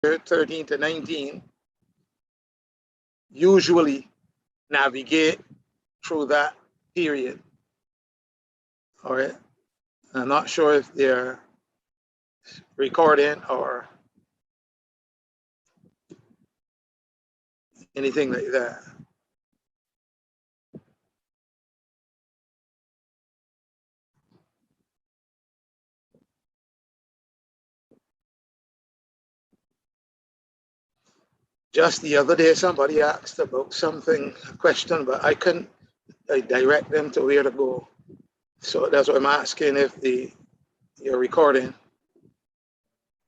13 to 19 usually navigate through that period. All right. I'm not sure if they're recording or anything like that. Just the other day, somebody asked about something, a question, but I couldn't direct them to where to go. So that's why I'm asking if you're recording.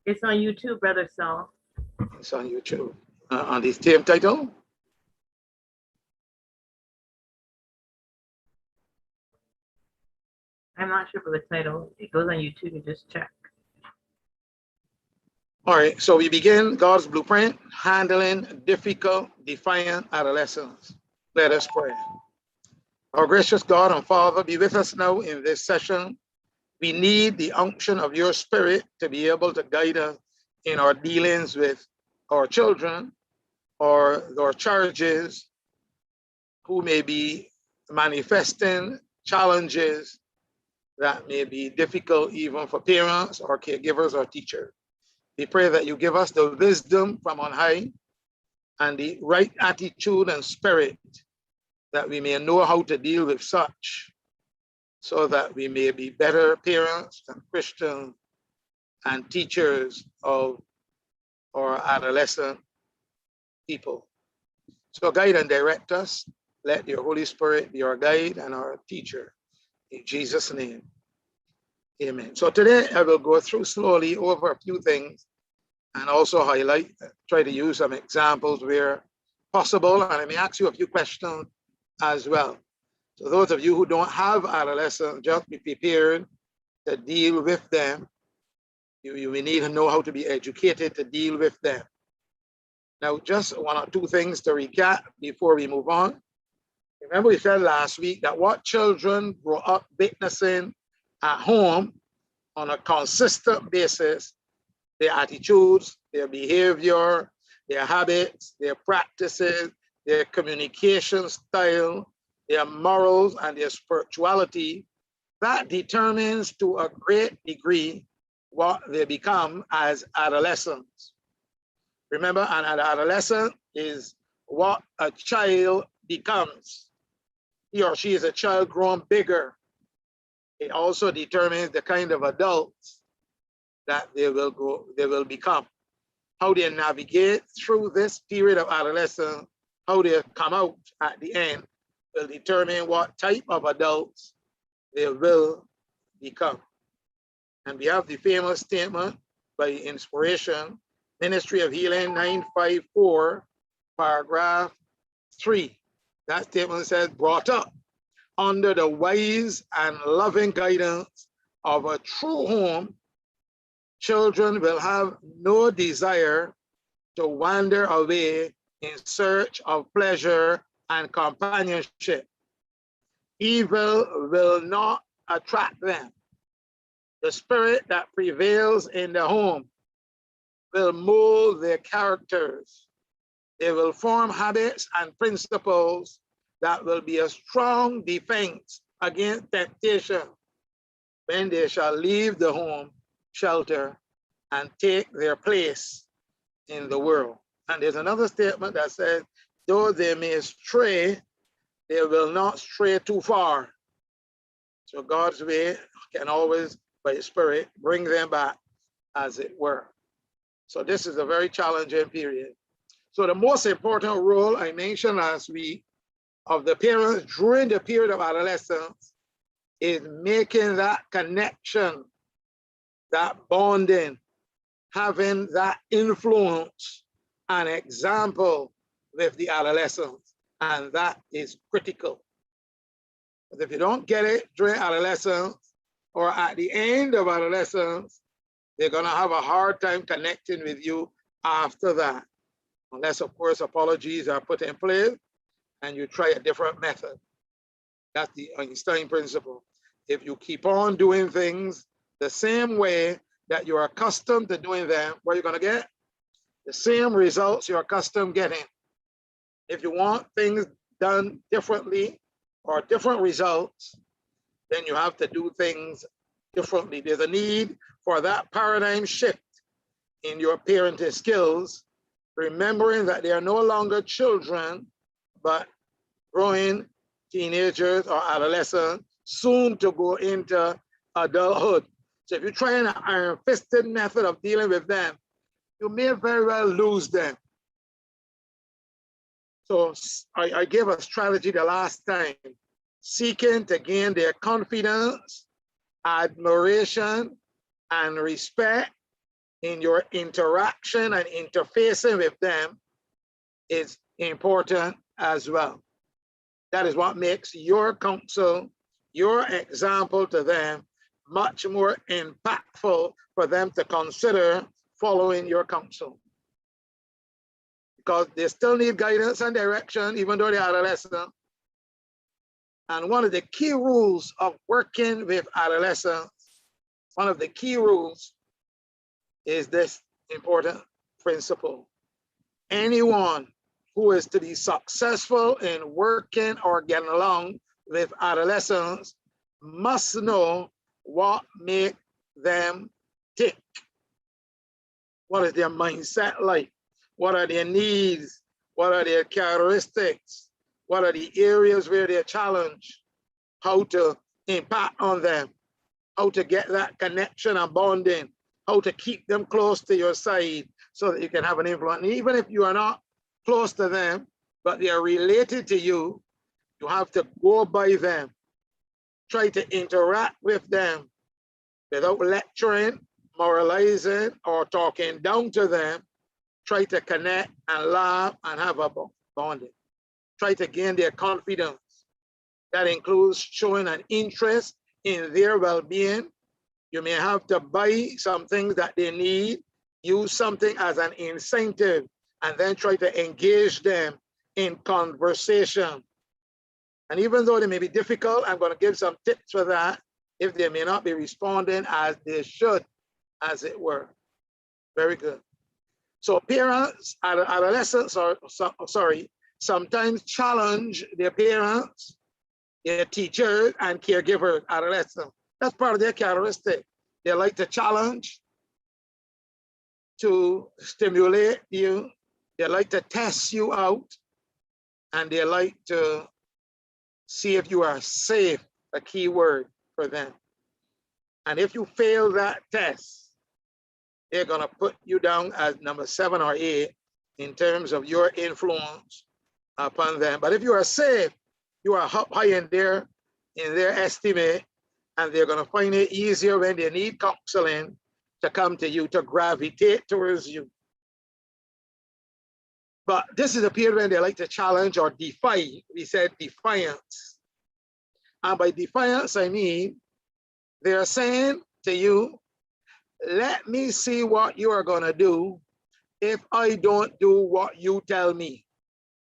It's on YouTube, Brother Saul. It's on YouTube. On the same title? I'm not sure for the title. It goes on YouTube, you just check. All right, so we begin God's blueprint, handling difficult, defiant adolescents. Let us pray. Our gracious God and Father, be with us now in this session. We need the unction of your spirit to be able to guide us in our dealings with our children or our charges who may be manifesting challenges that may be difficult even for parents or caregivers or teachers. We pray that you give us the wisdom from on high and the right attitude and spirit that we may know how to deal with such, so that we may be better parents and Christians and teachers of our adolescent people. So guide and direct us. Let your Holy Spirit be our guide and our teacher. In Jesus' name, amen. So today I will go through slowly over a few things and also try to use some examples where possible, and I may ask you a few questions as well. So those of you who don't have adolescents, just be prepared to deal with them. You will need to know how to be educated to deal with them. Now, just one or two things to recap before we move on. Remember we said last week that what children grow up witnessing at home on a consistent basis, their attitudes, their behavior, their habits, their practices, their communication style, their morals, and their spirituality, that determines to a great degree what they become as adolescents. Remember, an adolescent is what a child becomes. He or she is a child grown bigger. It also determines the kind of adults that they will become. How they navigate through this period of adolescence, how they come out at the end, will determine what type of adults they will become. And we have the famous statement by inspiration, Ministry of Healing 954, paragraph 3. That statement says, brought up under the wise and loving guidance of a true home, children will have no desire to wander away in search of pleasure and companionship. Evil will not attract them. The spirit that prevails in the home will mold their characters. They will form habits and principles that will be a strong defense against temptation when they shall leave the home shelter and take their place in the world. And there's another statement that says, though they may stray, they will not stray too far. So God's way can always, by His Spirit, bring them back, as it were. So this is a very challenging period. So the most important role I mentioned last week of the parents during the period of adolescence is making that connection, that bonding, having that influence and example with the adolescents. And that is critical. But if you don't get it during adolescence or at the end of adolescence, they're going to have a hard time connecting with you after that. Unless, of course, apologies are put in place and you try a different method. That's the Einstein principle. If you keep on doing things the same way that you're accustomed to doing them, what are you going to get? the same results you're accustomed getting. If you want things done differently or different results, then you have to do things differently. There's a need for that paradigm shift in your parenting skills, remembering that they are no longer children, but growing teenagers or adolescents, soon to go into adulthood. So if you try an iron-fisted method of dealing with them, you may very well lose them. So I gave a strategy the last time, seeking to gain their confidence, admiration, and respect in your interaction and interfacing with them is important as well. That is what makes your counsel, your example to them, much more impactful for them to consider following your counsel. Because they still need guidance and direction, even though they're adolescent. And one of the key rules of working with adolescents, one of the key rules is this important principle. Anyone who is to be successful in working or getting along with adolescents must know what makes them tick. What is their mindset like? What are their needs? What are their characteristics? What are the areas where they're challenged? How to impact on them? How to get that connection and bonding? How to keep them close to your side so that you can have an influence. And even if you are not close to them, but they are related to you, you have to go by them. Try to interact with them without lecturing, moralizing, or talking down to them. Try to connect and laugh and have a bonding. Try to gain their confidence. That includes showing an interest in their well-being. You may have to buy some things that they need, use something as an incentive, and then try to engage them in conversation. And even though they may be difficult, I'm going to give some tips for that if they may not be responding as they should, as it were. Very good. So parents, adolescents, sometimes challenge their parents, their teachers, and caregivers, adolescents. That's part of their characteristic. They like to challenge, to stimulate you. They like to test you out, and they like to see if you are safe, a key word for them. And if you fail that test, they're gonna put you down as number 7 or 8 in terms of your influence upon them. But if you are safe, you are high in their estimate, and they're gonna find it easier when they need counseling to come to you, to gravitate towards you. But this is a period when they like to challenge or defy. We said defiance. And by defiance, I mean, they're saying to you, let me see what you are gonna do if I don't do what you tell me.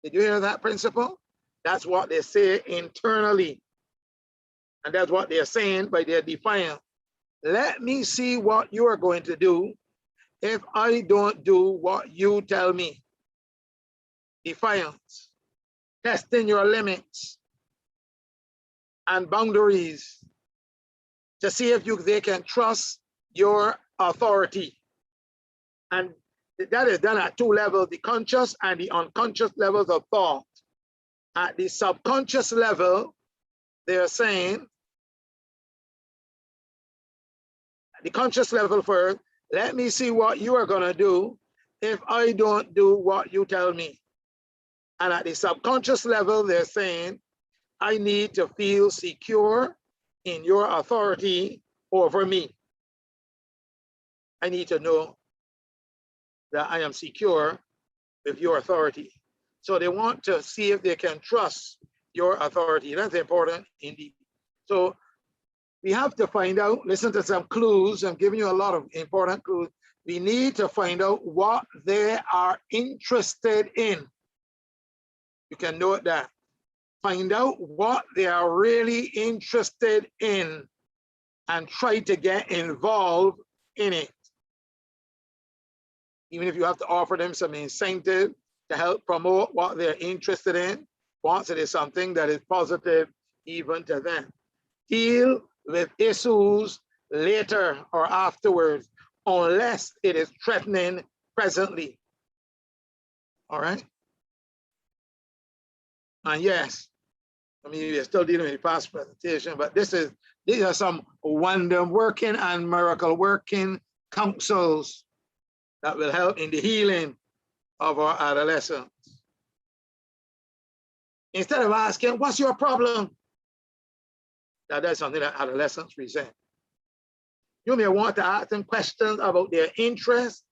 Did you hear that principle? That's what they say internally. And that's what they're saying by their defiance. Let me see what you are going to do if I don't do what you tell me. Defiance, testing your limits and boundaries to see if they can trust your authority. And that is done at 2 levels, the conscious and the unconscious levels of thought. At the subconscious level, they're saying, the conscious level first, let me see what you are gonna do if I don't do what you tell me. And at the subconscious level, they're saying, I need to feel secure in your authority over me. I need to know that I am secure with your authority. So they want to see if they can trust your authority. That's important indeed. So we have to find out, listen to some clues. I'm giving you a lot of important clues. We need to find out what they are interested in. You can note that. Find out what they are really interested in and try to get involved in it. even if you have to offer them some incentive to help promote what they're interested in, once it is something that is positive even to them. Deal with issues later or afterwards, unless it is threatening presently. All right? And yes, I mean, we're still dealing with the past presentation, but these are some wonder working and miracle working counsels that will help in the healing of our adolescents. Instead of asking, what's your problem? That's something that adolescents resent. You may want to ask them questions about their interests,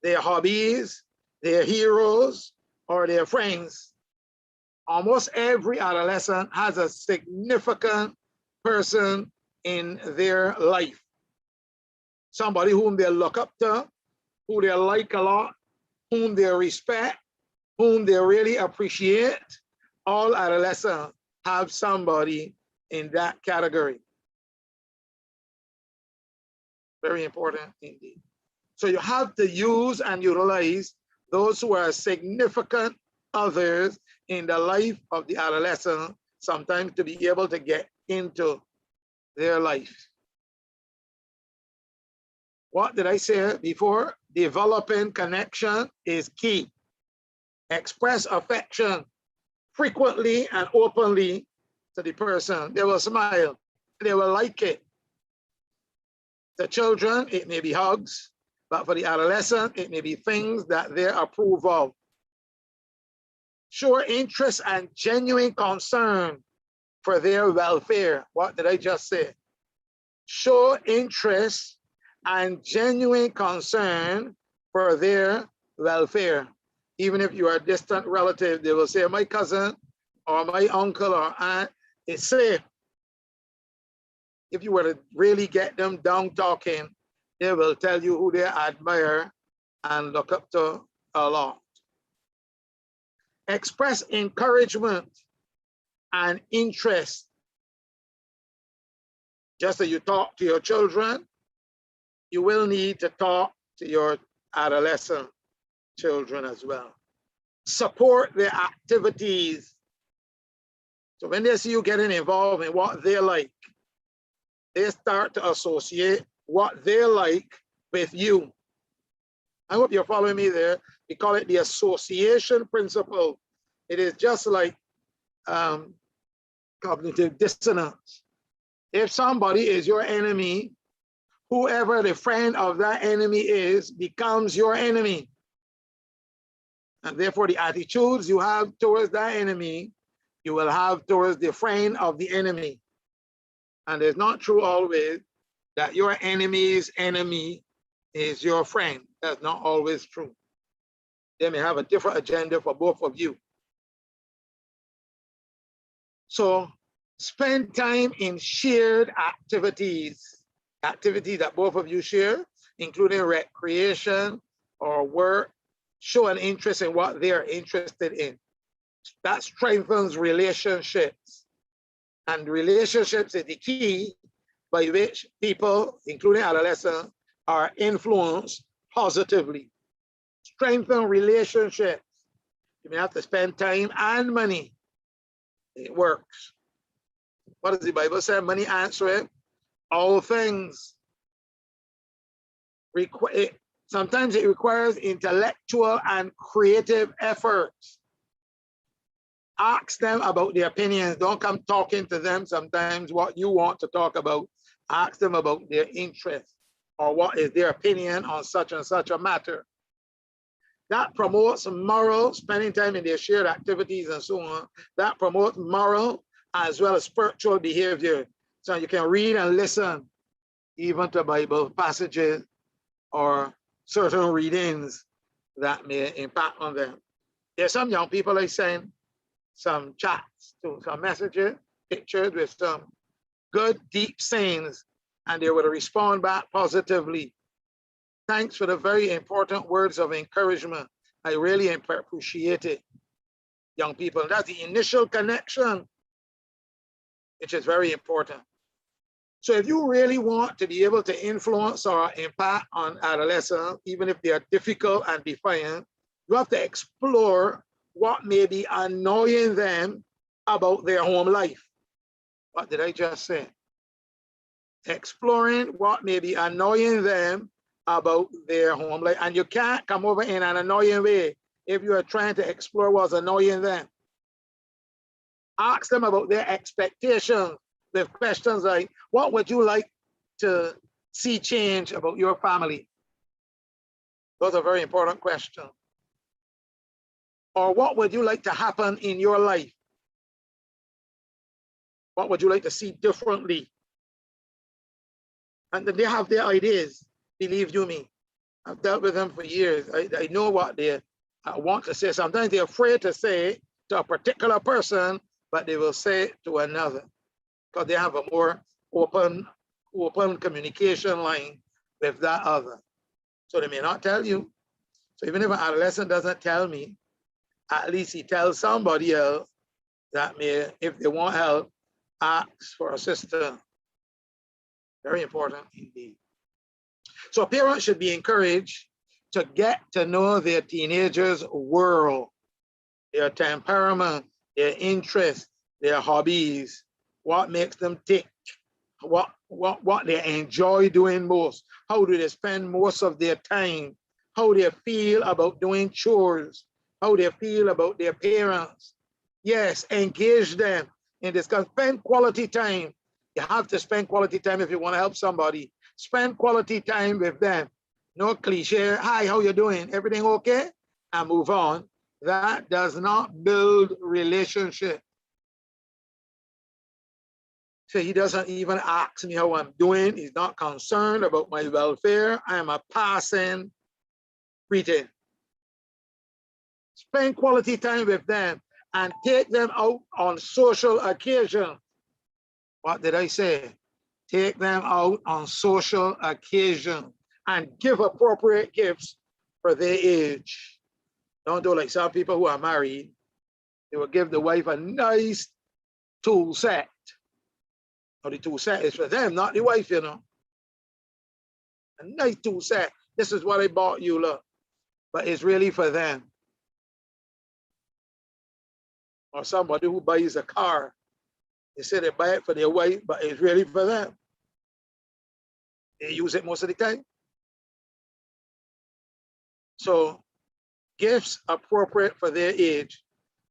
their hobbies, their heroes, or their friends. Almost every adolescent has a significant person in their life. Somebody whom they look up to, who they like a lot, whom they respect, whom they really appreciate. All adolescents have somebody in that category. Very important indeed. So you have to use and utilize those who are significant others in the life of the adolescent, sometimes to be able to get into their life. What did I say before? Developing connection is key. Express affection frequently and openly to the person. They will smile, they will like it. The children, it may be hugs, but for the adolescent, it may be things that they approve of. Show interest and genuine concern for their welfare. What did I just say? Show interest and genuine concern for their welfare. Even if you are a distant relative, they will say, my cousin or my uncle or aunt is safe. If you were to really get them down talking, they will tell you who they admire and look up to a lot. Express encouragement and interest. Just as you talk to your children, you will need to talk to your adolescent children as well. Support their activities. So when they see you getting involved in what they like, they start to associate what they like with you. I hope you're following me there. We call it the association principle. It is just like cognitive dissonance. If somebody is your enemy, whoever the friend of that enemy is becomes your enemy. And therefore, the attitudes you have towards that enemy, you will have towards the friend of the enemy. And it's not true always that your enemy's enemy is your friend. That's not always true. They may have a different agenda for both of you. So spend time in shared activities, activities that both of you share, including recreation or work. Show an interest in what they're interested in. That strengthens relationships. And relationships is the key by which people, including adolescents, are influenced positively. Strengthen relationships. You may have to spend time and money. It works. What does the Bible say? Money answereth all things. Sometimes it requires intellectual and creative efforts. Ask them about their opinions. Don't come talking to them sometimes what you want to talk about. Ask them about their interests or what is their opinion on such and such a matter. That promotes moral, spending time in their shared activities and so on. That promotes moral as well as spiritual behavior. So you can read and listen even to Bible passages or certain readings that may impact on them. There's some young people I send some chats to some messages, pictures with some good deep sayings, and they would respond back positively. Thanks for the very important words of encouragement. I really appreciate it, young people. That's the initial connection, which is very important. So if you really want to be able to influence or impact on adolescents, even if they are difficult and defiant, you have to explore what may be annoying them about their home life. What did I just say? Exploring what may be annoying them about their home life. And you can't come over in an annoying way if you are trying to explore what's annoying them. Ask them about their expectations with questions like, what would you like to see change about your family? Those are very important questions. Or what would you like to happen in your life? What would you like to see differently? And then they have their ideas, believe you me. I've dealt with them for years. I know what they want to say. Sometimes they're afraid to say to a particular person, but they will say it to another because they have a more open communication line with that other. So they may not tell you. So even if an adolescent doesn't tell me, at least he tells somebody else that may, if they want help, ask for assistance. Very important indeed. So parents should be encouraged to get to know their teenagers' world, their temperament, their interests, their hobbies, what makes them tick, what they enjoy doing most, how do they spend most of their time, how they feel about doing chores, how they feel about their parents. Yes, engage them in this. Spend quality time. You have to spend quality time if you want to help somebody. Spend quality time with them. No cliche, hi, how you doing? Everything okay? And move on. That does not build relationship. So he doesn't even ask me how I'm doing. He's not concerned about my welfare. I am a passing greeting. Spend quality time with them and take them out on social occasions. What did I say? Take them out on social occasions and give appropriate gifts for their age. Don't do like some people who are married. They will give the wife a nice tool set. Now the tool set is for them, not the wife, you know. A nice tool set. This is what I bought you, look. But it's really for them. Or somebody who buys a car. They say they buy it for their wife, but it's really for them. They use it most of the time. So gifts appropriate for their age,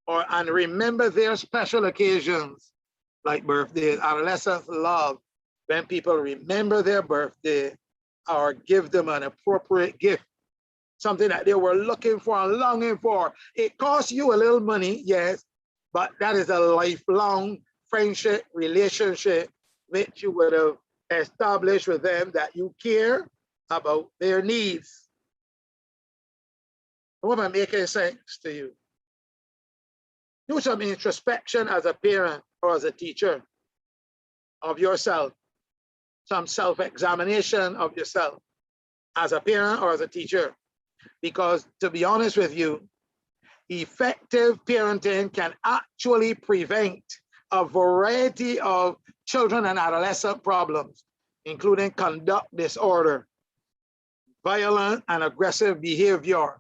and remember their special occasions like birthdays. Adolescents love when people remember their birthday or give them an appropriate gift, something that they were looking for and longing for. It costs you a little money, yes, but that is a lifelong friendship, relationship, which you would have established with them that you care about their needs. I hope I'm making sense to you. Do some introspection as a parent or as a teacher of yourself, some self-examination of yourself as a parent or as a teacher. Because to be honest with you, effective parenting can actually prevent a variety of children and adolescent problems, including conduct disorder, violent and aggressive behavior,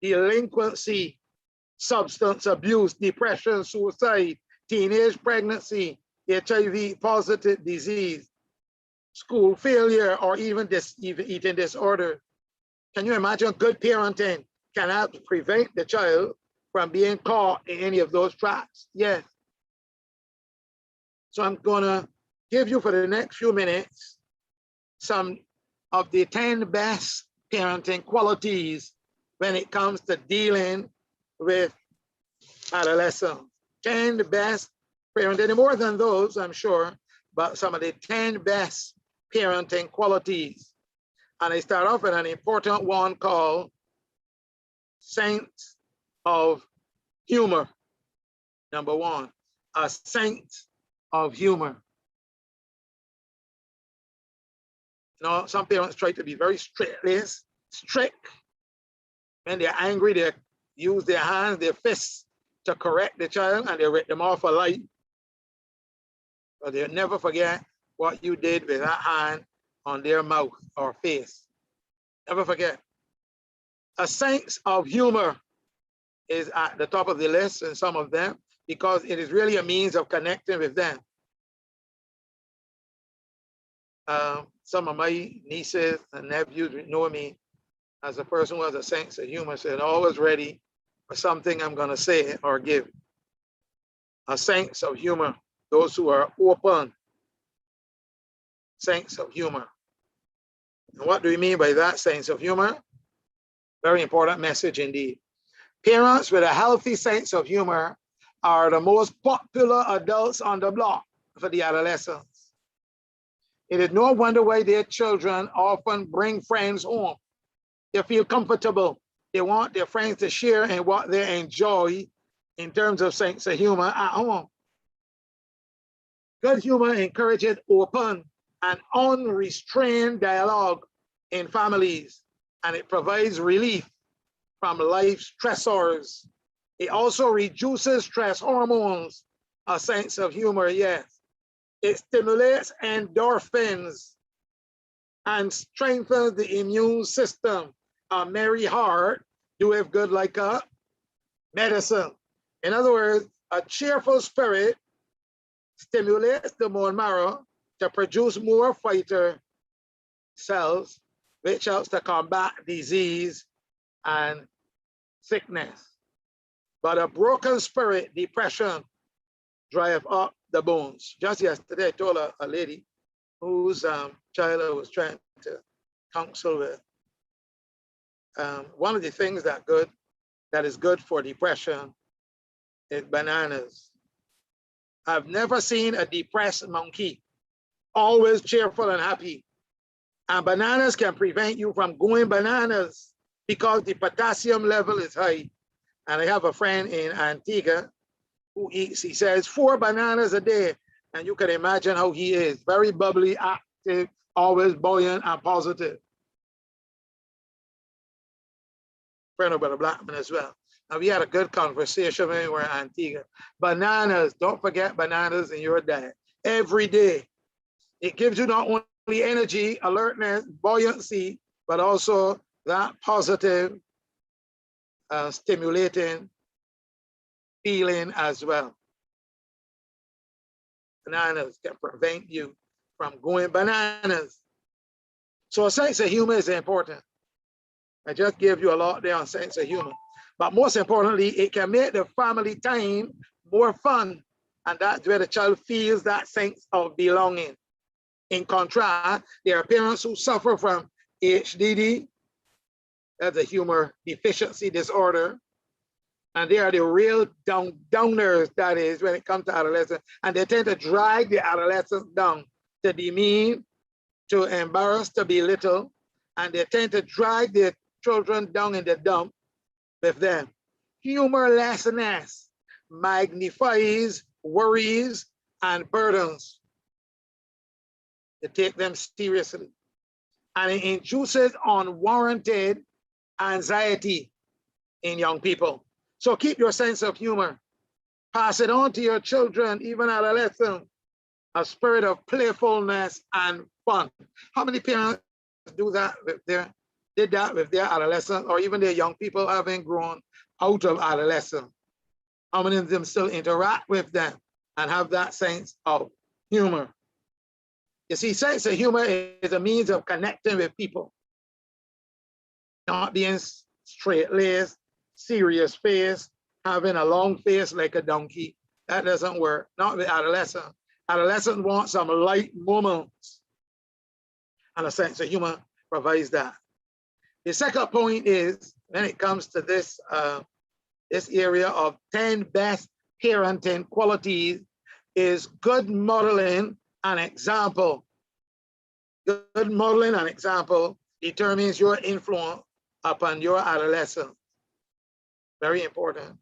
delinquency, substance abuse, depression, suicide, teenage pregnancy, HIV positive disease, school failure, or even eating disorder. Can you imagine good parenting can help prevent the child from being caught in any of those traps? Yes. So I'm gonna give you for the next few minutes some of the 10 best parenting qualities when it comes to dealing with adolescents. 10 best parenting, more than those, I'm sure, but some of the 10 best parenting qualities. And I start off with an important one called sense of humor. Number one, a sense of humor. You know, some parents try to be very strict. When they're angry, they use their hands, their fists to correct the child, and they rip them off for life. But they'll never forget what you did with that hand on their mouth or face. Never forget. A sense of humor is at the top of the list in some of them because it is really a means of connecting with them. Some of my nieces and nephews know me as a person who has a sense of humor, said always ready for something I'm going to say or give. A sense of humor, those who are open, sense of humor. And what do we mean by that sense of humor? Very important message indeed. Parents with a healthy sense of humor are the most popular adults on the block for the adolescents. It is no wonder why their children often bring friends home. They feel comfortable. They want their friends to share in what they enjoy in terms of sense of humor at home. Good humor encourages open and unrestrained dialogue in families, and it provides relief from life stressors. It also reduces stress hormones, a sense of humor, yes. It stimulates endorphins and strengthens the immune system. A merry heart doeth good like a medicine. In other words, a cheerful spirit stimulates the bone marrow to produce more fighter cells, which helps to combat disease and sickness. But a broken spirit, depression, drive up the bones. Just yesterday, I told a lady whose child I was trying to counsel with. One of the things that is good for depression is bananas. I've never seen a depressed monkey, always cheerful and happy. And bananas can prevent you from going bananas because the potassium level is high. And I have a friend in Antigua who eats, he says, 4 bananas a day. And you can imagine how he is, very bubbly, active, always buoyant and positive. Friend of Brother Blackman as well. And we had a good conversation when we were in Antigua. Bananas, don't forget bananas in your diet every day. It gives you not only energy, alertness, buoyancy, but also that positive, stimulating feeling as well. Bananas can prevent you from going bananas. So a sense of humor is important. I just gave you a lot there on sense of humor. But most importantly, it can make the family time more fun. And that's where the child feels that sense of belonging. In contrast, there are parents who suffer from HDD, that's a humor deficiency disorder. And they are the real downers, that is, when it comes to adolescents. And they tend to drag the adolescents down, to demean, to embarrass, to belittle. And they tend to drag their children down in the dump with them. Humorlessness magnifies worries and burdens. They take them seriously. And it induces unwarranted anxiety in young people. So keep your sense of humor. Pass it on to your children, even adolescents, a spirit of playfulness and fun. How many parents did that with their adolescents or even their young people having grown out of adolescence? How many of them still interact with them and have that sense of humor? You see, sense of humor is a means of connecting with people. Not being straight-laced, serious face, having a long face like a donkey. That doesn't work. Not with adolescents. Adolescents want some light moments. And a sense of humor provides that. The second point is, when it comes to this, this area of 10 best parenting qualities, is good modeling and example. Good modeling and example determines your influence upon your adolescence. Very important.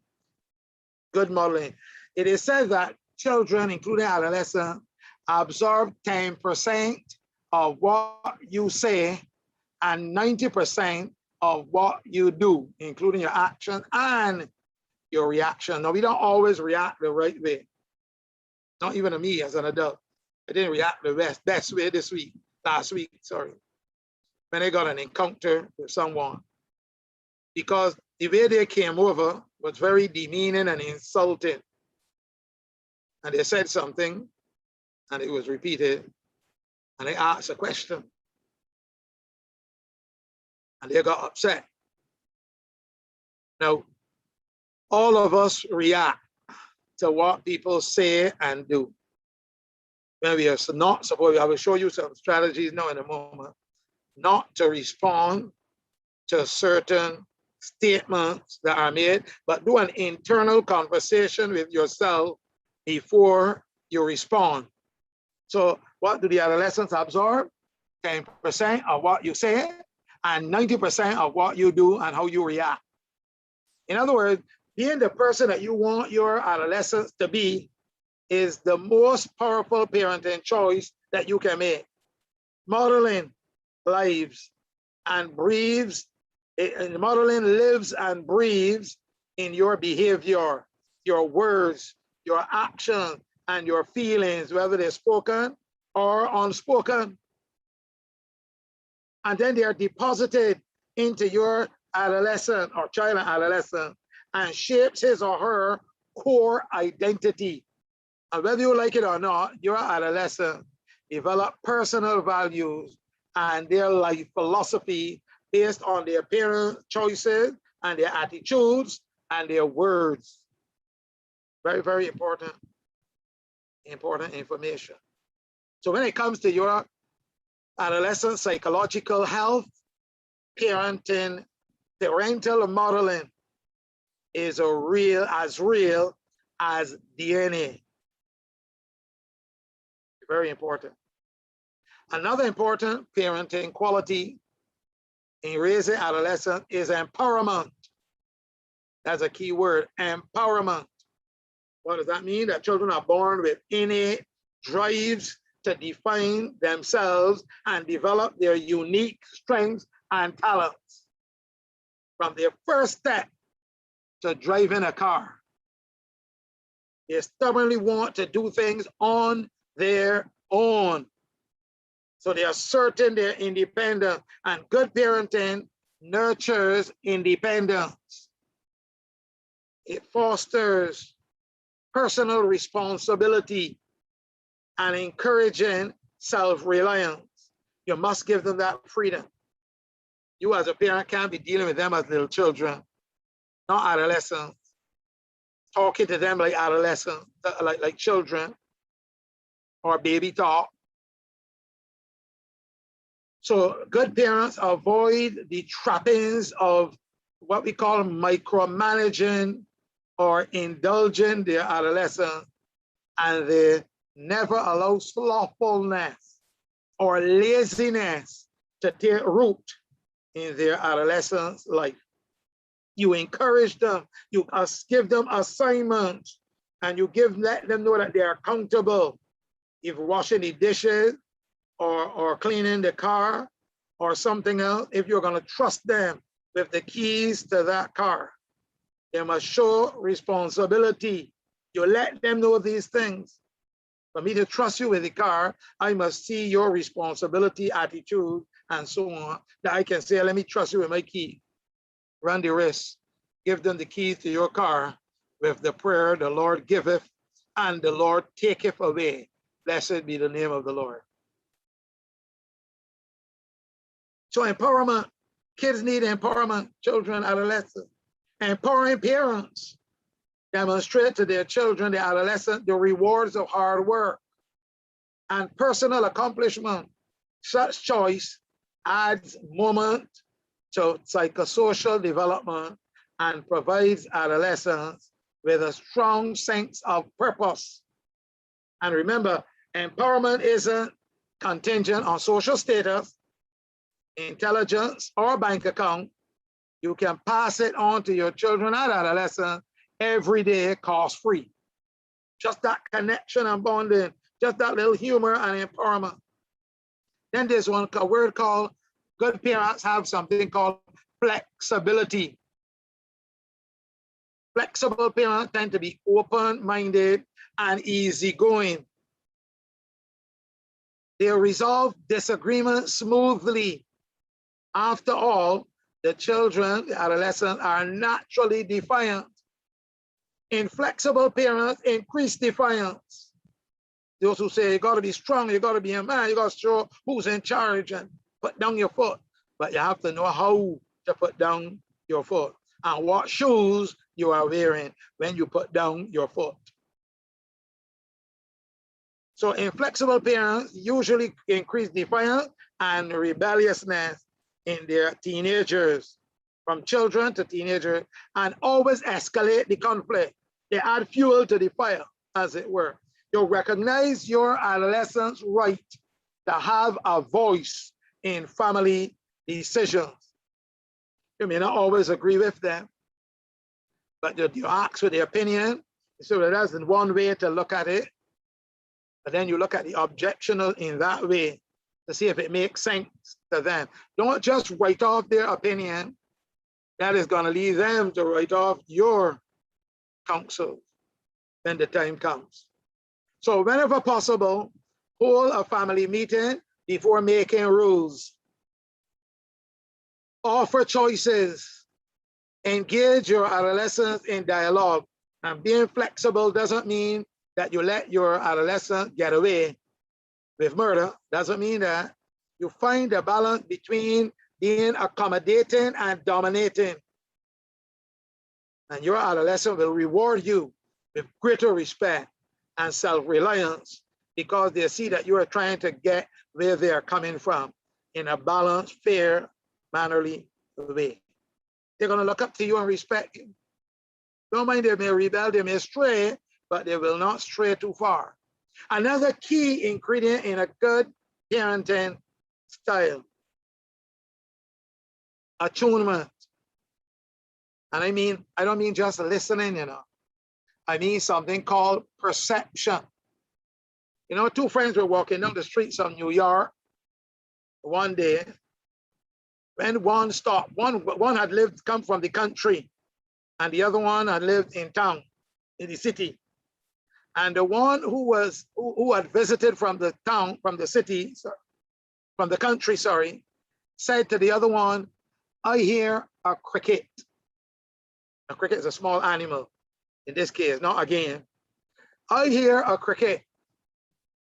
Good modeling. It is said that children, including adolescents, absorb 10% of what you say and 90% of what you do, including your action and your reaction. Now, we don't always react the right way. Not even to me as an adult. I didn't react the best way last week, sorry, when they got an encounter with someone. Because the way they came over was very demeaning and insulting. And they said something, and it was repeated, and they asked a question, and they got upset. Now, all of us react to what people say and do. When we are not supposed, I will show you some strategies now in a moment, not to respond to certain statements that are made, but do an internal conversation with yourself before you respond. So what do the adolescents absorb? 10% of what you say and 90% of what you do and how you react. In other words, being the person that you want your adolescents to be is the most powerful parenting choice that you can make. Modeling lives and breathes, modeling lives and breathes in your behavior, your words, your actions, and your feelings, whether they're spoken or unspoken. And then they are deposited into your adolescent or child and adolescent and shapes his or her core identity. And whether you like it or not, your adolescent develop personal values and their life philosophy based on their parent choices and their attitudes and their words. Very, very important information. So when it comes to your adolescent psychological health, parental modeling is as real as DNA. Very important. Another important parenting quality in raising adolescents is empowerment. That's a key word, empowerment. What does that mean? That children are born with innate drives to define themselves and develop their unique strengths and talents. From their first step to driving a car, they stubbornly want to do things on their own. So they are certain they're independent, and good parenting nurtures independence. It fosters personal responsibility and encouraging self-reliance. You must give them that freedom. You as a parent can't be dealing with them as little children, not adolescents, talking to them like adolescents, like children, or baby talk. So good parents avoid the trappings of what we call micromanaging or indulging their adolescents, and they never allow slothfulness or laziness to take root in their adolescent's life. You encourage them, you give them assignments, and you let them know that they're accountable. If washing the dishes or cleaning the car or something else, if you're going to trust them with the keys to that car, they must show responsibility. You let them know these things. For me to trust you with the car, I must see your responsibility, attitude, and so on, that I can say, let me trust you with my key. Run the risk. Give them the keys to your car with the prayer, the Lord giveth and the Lord taketh away. Blessed be the name of the Lord. So empowerment, kids need empowerment, children, adolescents. Empowering parents demonstrate to their children, the adolescent, the rewards of hard work and personal accomplishment. Such choice adds moment to psychosocial development and provides adolescents with a strong sense of purpose. And remember, empowerment isn't contingent on social status, intelligence, or bank account. You can pass it on to your children and adolescents every day, cost-free. Just that connection and bonding, just that little humor and empowerment. Then there's a word called, good parents have something called flexibility. Flexible parents tend to be open-minded and easygoing. They resolve disagreements smoothly. After all, the children, the adolescents, are naturally defiant. Inflexible parents increase defiance. Those who say you got to be strong, you got to be a man, you got to show who's in charge and put down your foot. But you have to know how to put down your foot and what shoes you are wearing when you put down your foot. So inflexible parents usually increase defiance and rebelliousness in their teenagers, from children to teenagers, and always escalate the conflict. They add fuel to the fire, as it were. You recognize your adolescent's right to have a voice in family decisions. You may not always agree with them, but you ask for their opinion. So that's one way to look at it. But then you look at the objectional in that way to see if it makes sense to them. Don't just write off their opinion. That is going to lead them to write off your counsel when the time comes. So whenever possible, hold a family meeting before making rules. Offer choices. Engage your adolescents in dialogue. And being flexible doesn't mean that you let your adolescent get away with murder. Doesn't mean that. You find a balance between being accommodating and dominating. And your adolescent will reward you with greater respect and self-reliance because they see that you are trying to get where they are coming from in a balanced, fair, mannerly way. They're going to look up to you and respect you. Don't mind they may rebel, they may stray, but they will not stray too far. Another key ingredient in a good parenting style, attunement. And I don't mean just listening, I mean something called perception. Two friends were walking down the streets of New York one day. When one stopped, one had come from the country, and the other one had lived in town, in the city. And the one who had visited from the town, from the country, said to the other one, I hear a cricket. A cricket is a small animal, in this case, not again. I hear a cricket.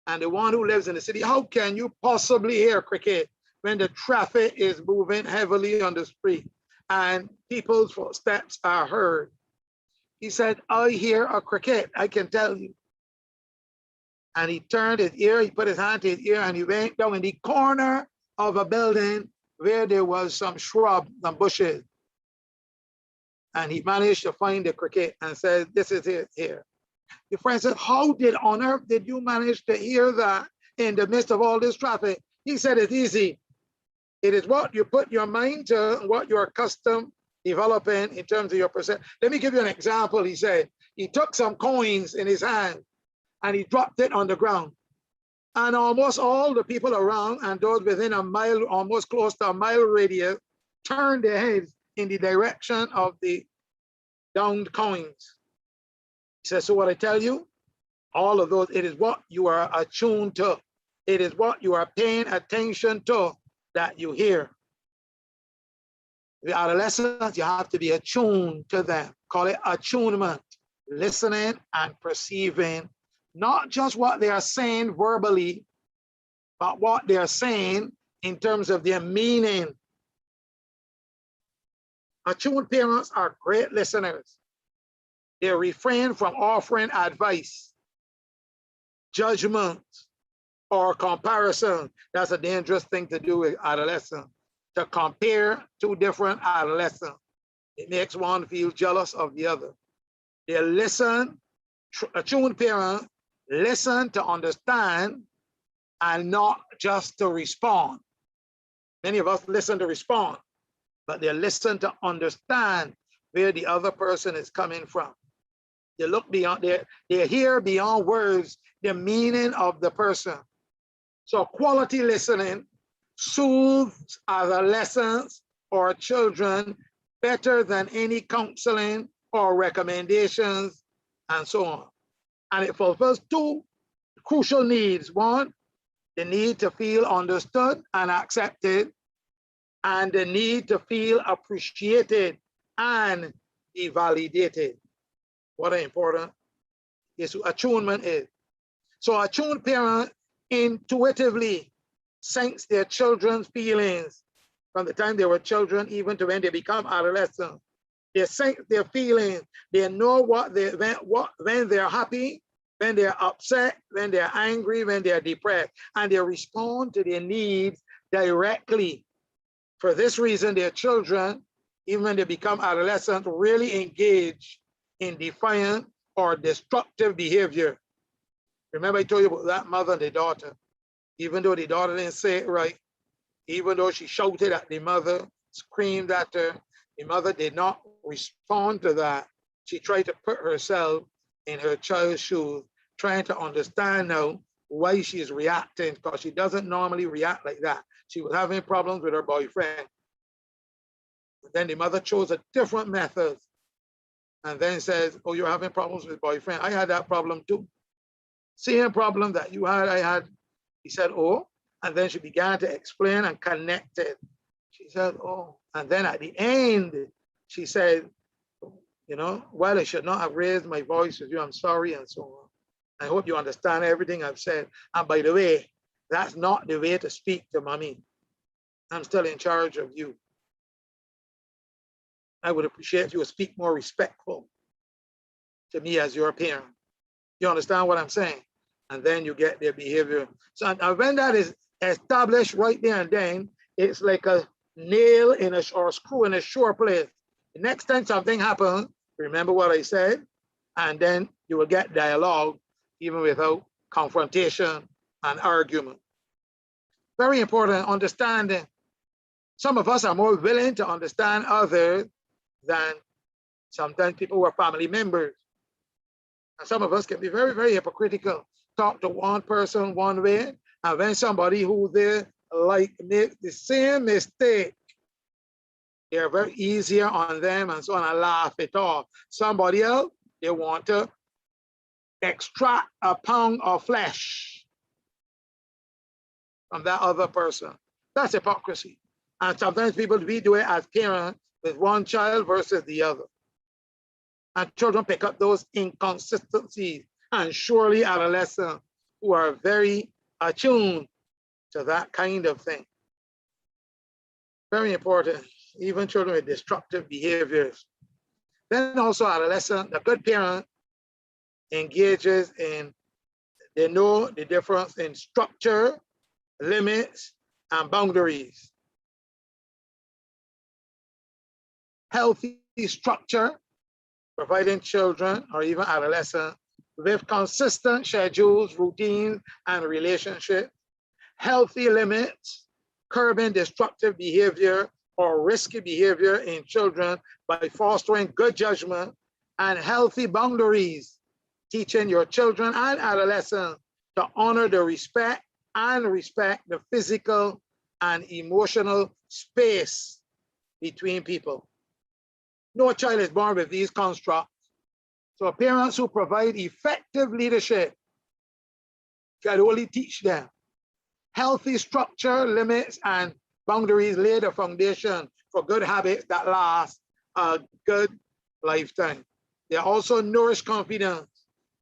And the one who lives in the city, how can you possibly hear a cricket when the traffic is moving heavily on the street and people's footsteps are heard? He said, I hear a cricket, I can tell you. And he turned his ear, he put his hand to his ear, and he went down in the corner of a building where there was some shrub, some bushes. And he managed to find the cricket and said, this is it here. The friend said, how on earth did you manage to hear that in the midst of all this traffic? He said, it's easy. It is what you put your mind to, what you're accustomed developing in terms of your perception. Let me give you an example. He said, he took some coins in his hand and he dropped it on the ground. And almost all the people around and those within a mile, almost close to a mile radius, turned their heads in the direction of the downed coins. He says, so what I tell you, all of those, it is what you are attuned to. It is what you are paying attention to that you hear. The adolescents, you have to be attuned to them. Call it attunement, listening and perceiving, not just what they are saying verbally, but what they are saying in terms of their meaning. Attuned parents are great listeners. They refrain from offering advice, judgment, or comparison. That's a dangerous thing to do with adolescents, to compare two different adolescents. It makes one feel jealous of the other. They listen, attuned parents listen to understand and not just to respond. Many of us listen to respond, but they listen to understand where the other person is coming from. They look beyond, they hear beyond words the meaning of the person. So quality listening soothes adolescents or children better than any counseling or recommendations and so on. And it fulfills two crucial needs. One, the need to feel understood and accepted, and the need to feel appreciated and be validated. What an important is attunement is. So a tuned parent intuitively sense their children's feelings from the time they were children, even to when they become adolescents. They sense their feelings. They know when they're happy, when they're upset, when they're angry, when they're depressed, and they respond to their needs directly. For this reason, their children, even when they become adolescent, really engage in defiant or destructive behavior. Remember I told you about that mother and the daughter. Even though the daughter didn't say it right, even though she shouted at the mother, screamed at her, the mother did not respond to that. She tried to put herself in her child's shoes, trying to understand now why she's reacting, because she doesn't normally react like that. She was having problems with her boyfriend. And then the mother chose a different method and then says, oh, you're having problems with boyfriend. I had that problem too. Same problem that you had, I had. He said, oh, and then she began to explain and connect it. She said, oh, and then at the end, she said, you know, while I should not have raised my voice with you, I'm sorry, and so on. I hope you understand everything I've said. And by the way, that's not the way to speak to mommy. I'm still in charge of you. I would appreciate if you would speak more respectful to me as your parent. You understand what I'm saying? And then you get their behavior. So when that is established right there and then, it's like a nail in a or screw in a sure place. The next time something happens, remember what I said, and then you will get dialogue even without confrontation and argument. Very important understanding. Some of us are more willing to understand others than sometimes people who are family members. And some of us can be very, very hypocritical. Talk to one person one way, and when somebody who they like make the same mistake, they're very easier on them and so on, and laugh it off. Somebody else, they want to extract a pound of flesh from that other person. That's hypocrisy. And sometimes people, we do it as parents with one child versus the other. And children pick up those inconsistencies, and surely adolescents who are very attuned to that kind of thing. Very important, even children with destructive behaviors. Then also adolescent, a good parent engages in, they know the difference in structure, limits, and boundaries. Healthy structure, providing children or even adolescents with consistent schedules, routines, and relationships. Healthy limits, curbing destructive behavior or risky behavior in children by fostering good judgment, and healthy boundaries, teaching your children and adolescents to honor the respect the physical and emotional space between people. No child is born with these constructs. So parents who provide effective leadership can only teach them. Healthy structure, limits, and boundaries lay the foundation for good habits that last a good lifetime. They also nourish confidence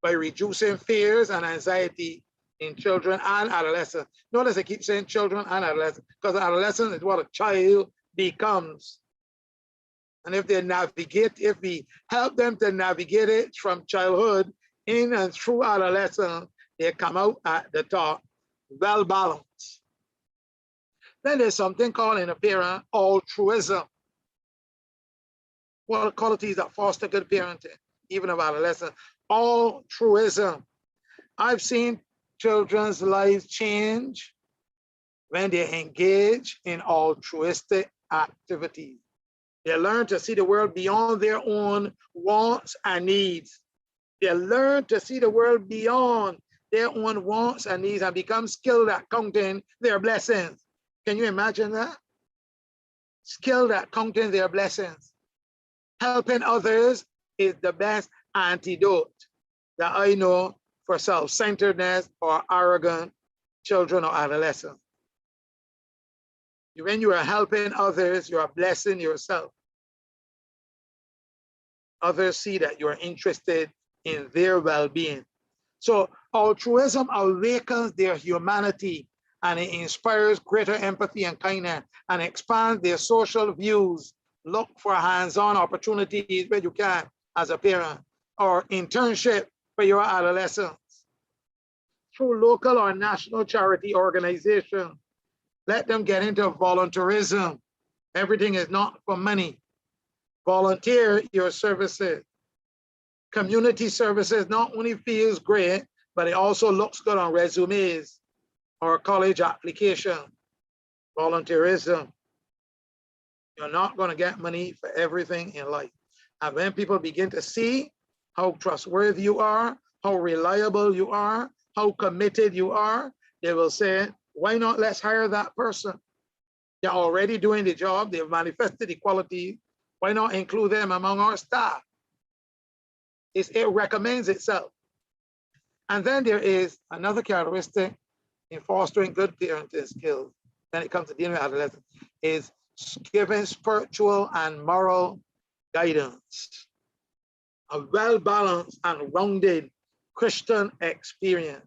by reducing fears and anxiety in children and adolescents. Notice I keep saying children and adolescents, because adolescence is what a child becomes. And if they navigate, if we help them to navigate it from childhood in and through adolescence, they come out at the top, well balanced. Then there's something called in a parent altruism. What are qualities that foster good parenting, even of adolescents? Altruism. I've seen children's lives change when they engage in altruistic activities. They learn to see the world beyond their own wants and needs. They learn to see the world beyond their own wants and needs and become skilled at counting their blessings. Can you imagine that? Skilled at counting their blessings. Helping others is the best antidote that I know for self-centeredness or arrogance children or adolescents. When you are helping others, you are blessing yourself. Others see that you are interested in their well-being. So altruism awakens their humanity, and it inspires greater empathy and kindness, and expands their social views. Look for hands-on opportunities where you can as a parent, or internship for your adolescents. Through local or national charity organizations, let them get into volunteerism. Everything is not for money. Volunteer your services. Community services not only feels great, but it also looks good on resumes or college application. Volunteerism. You're not going to get money for everything in life. And when people begin to see how trustworthy you are, how reliable you are, how committed you are, they will say, why not let's hire that person? They're already doing the job. They've manifested the quality. Why not include them among our staff? It recommends itself. And then there is another characteristic in fostering good parenting skills when it comes to dealing with adolescents, is giving spiritual and moral guidance. A well-balanced and rounded Christian experience.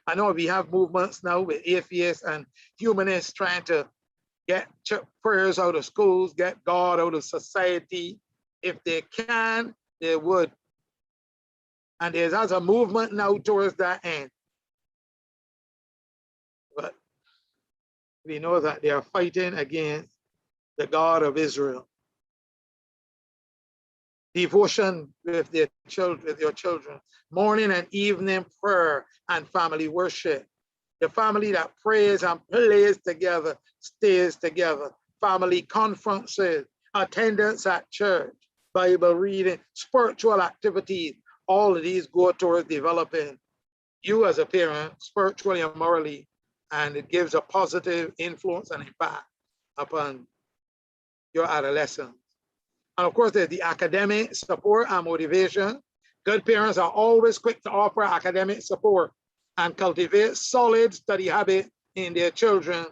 I know we have movements now with atheists and humanists trying to get prayers out of schools, get God out of society. If they can, they would. And there's a movement now towards that end. But we know that they are fighting against the God of Israel. Devotion with their children, with your children. Morning and evening prayer and family worship. The family that prays and plays together stays together. Family conferences, attendance at church, Bible reading, spiritual activities. All of these go towards developing you as a parent spiritually and morally, and it gives a positive influence and impact upon your adolescents. And of course, there's the academic support and motivation. Good parents are always quick to offer academic support and cultivate solid study habits in their children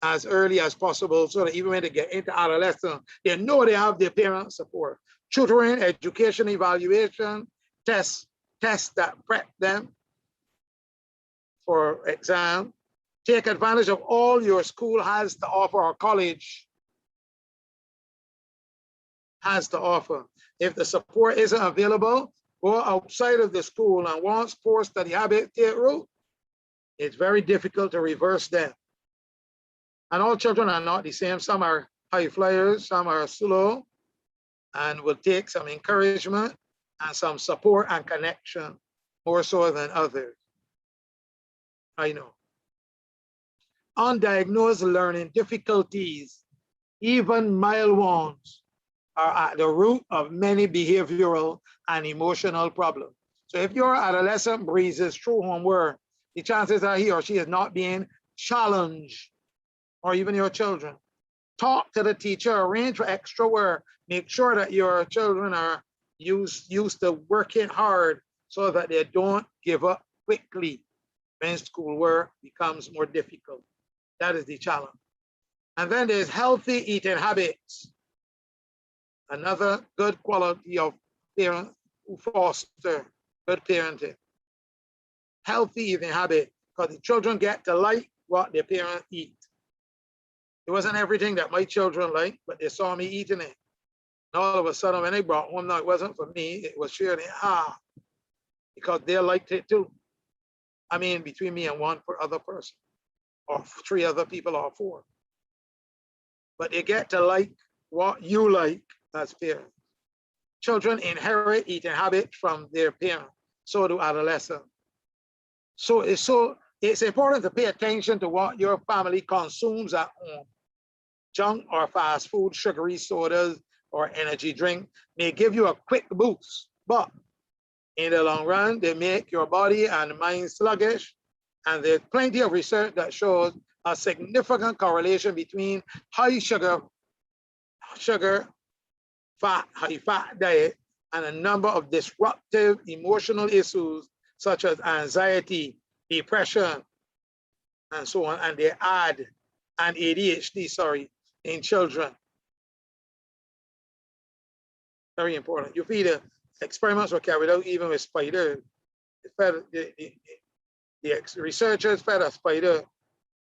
as early as possible, so that even when they get into adolescence, they know they have their parent support. Tutoring, education, evaluation, tests that prep them for exam. Take advantage of all your school has to offer, or college has to offer. If the support isn't available, go outside of the school, and once poor study habits take root, it's very difficult to reverse them. And all children are not the same. Some are high flyers, some are slow, and will take some encouragement and some support and connection more so than others. I know. Undiagnosed learning difficulties, even mild ones, are at the root of many behavioral and emotional problems. So if your adolescent breezes through homework, the chances are he or she is not being challenged, or even your children. Talk to the teacher, arrange for extra work, make sure that your children are used to working hard so that they don't give up quickly when schoolwork becomes more difficult. That is the challenge. And then there's healthy eating habits. Another good quality of parents who foster good parenting. Healthy eating habit, because the children get to like what their parents eat. It wasn't everything that my children liked, but they saw me eating it. And all of a sudden, when they brought home, no, it wasn't for me, it was shared in half, because they liked it too. I mean, between me and one other person, or 3 other people, or 4. But they get to like what you like as parents. Children inherit eating habits from their parents. So do adolescents. So it's important to pay attention to what your family consumes at home. Junk or fast food, sugary sodas, or energy drink may give you a quick boost, but in the long run, they make your body and mind sluggish. And there's plenty of research that shows a significant correlation between high sugar, high fat diet, and a number of disruptive emotional issues such as anxiety, depression, and so on, and they add an ADHD, sorry, in children. Very important. You see, the experiments were carried out even with spiders. The researchers fed a spider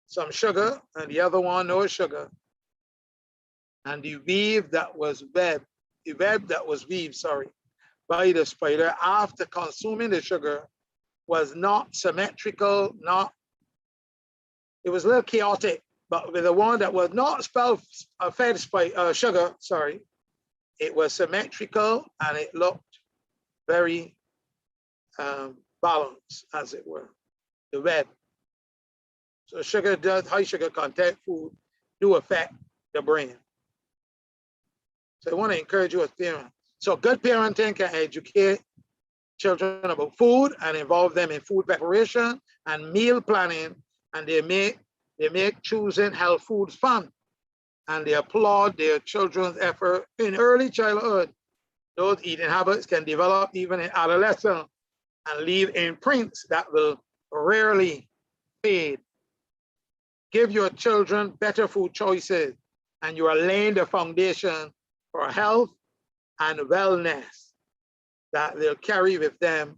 some sugar and the other one no sugar. And the web that was weaved, sorry, by the spider after consuming the sugar was not symmetrical, it was a little chaotic, but with the one that was not fed sugar, sorry, it was symmetrical and it looked very balanced, as it were, the web. So high sugar content food do affect the brain. So I want to encourage you as parents. So good parenting can educate children about food and involve them in food preparation and meal planning, and they make choosing health foods fun, and they applaud their children's effort in early childhood. Those eating habits can develop even in adolescence and leave imprints that will rarely fade. Give your children better food choices, and you are laying the foundation for health and wellness that they'll carry with them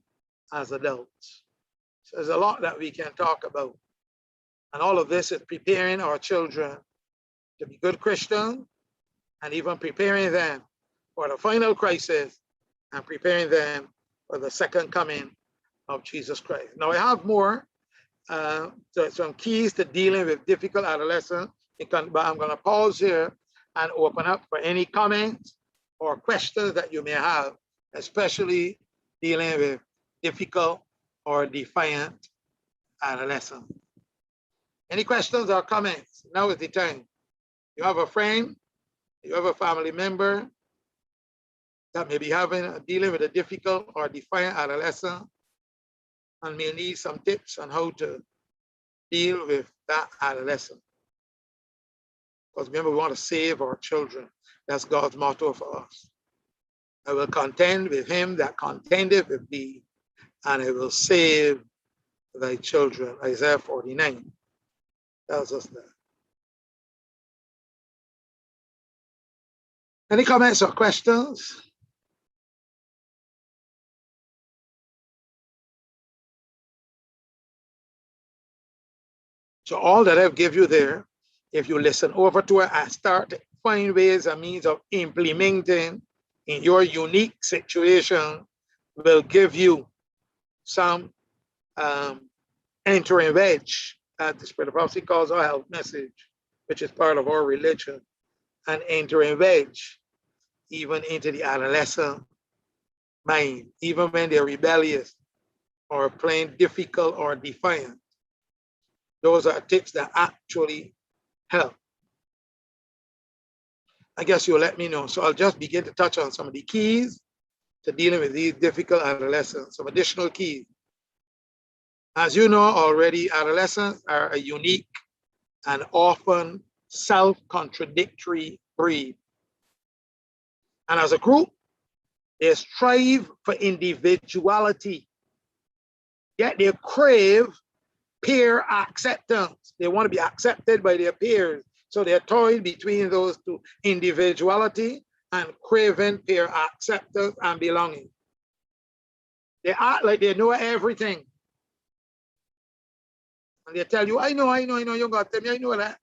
as adults. So there's a lot that we can talk about. And all of this is preparing our children to be good Christians, and even preparing them for the final crisis and preparing them for the second coming of Jesus Christ. Now I have more, some keys to dealing with difficult adolescence, but I'm going to pause here and open up for any comments or questions that you may have, especially dealing with difficult or defiant adolescence. Any questions or comments? Now is the time. You have a friend, you have a family member that may be dealing with a difficult or defiant adolescent and may need some tips on how to deal with that adolescent. Because remember, we want to save our children. That's God's motto for us. I will contend with him that contendeth with thee, and I will save thy children. Isaiah 49 tells us that. Any comments or questions? So all that I've given you there, if you listen over to it and start to find ways and means of implementing in your unique situation, will give you some entering wedge, as the Spirit of Prophecy calls our health message, which is part of our religion, and entering wedge even into the adolescent mind, even when they're rebellious or plain difficult or defiant. Those are tips that actually help. I guess you'll let me know. So I'll just begin to touch on some of the keys to dealing with these difficult adolescents, some additional keys. As you know already, adolescents are a unique and often self-contradictory breed. And as a group, they strive for individuality, yet they crave peer acceptance. They want to be accepted by their peers. So they're toying between those two, individuality and craving peer acceptance and belonging. They act like they know everything. And they tell you, I know, you got to tell me, I know that.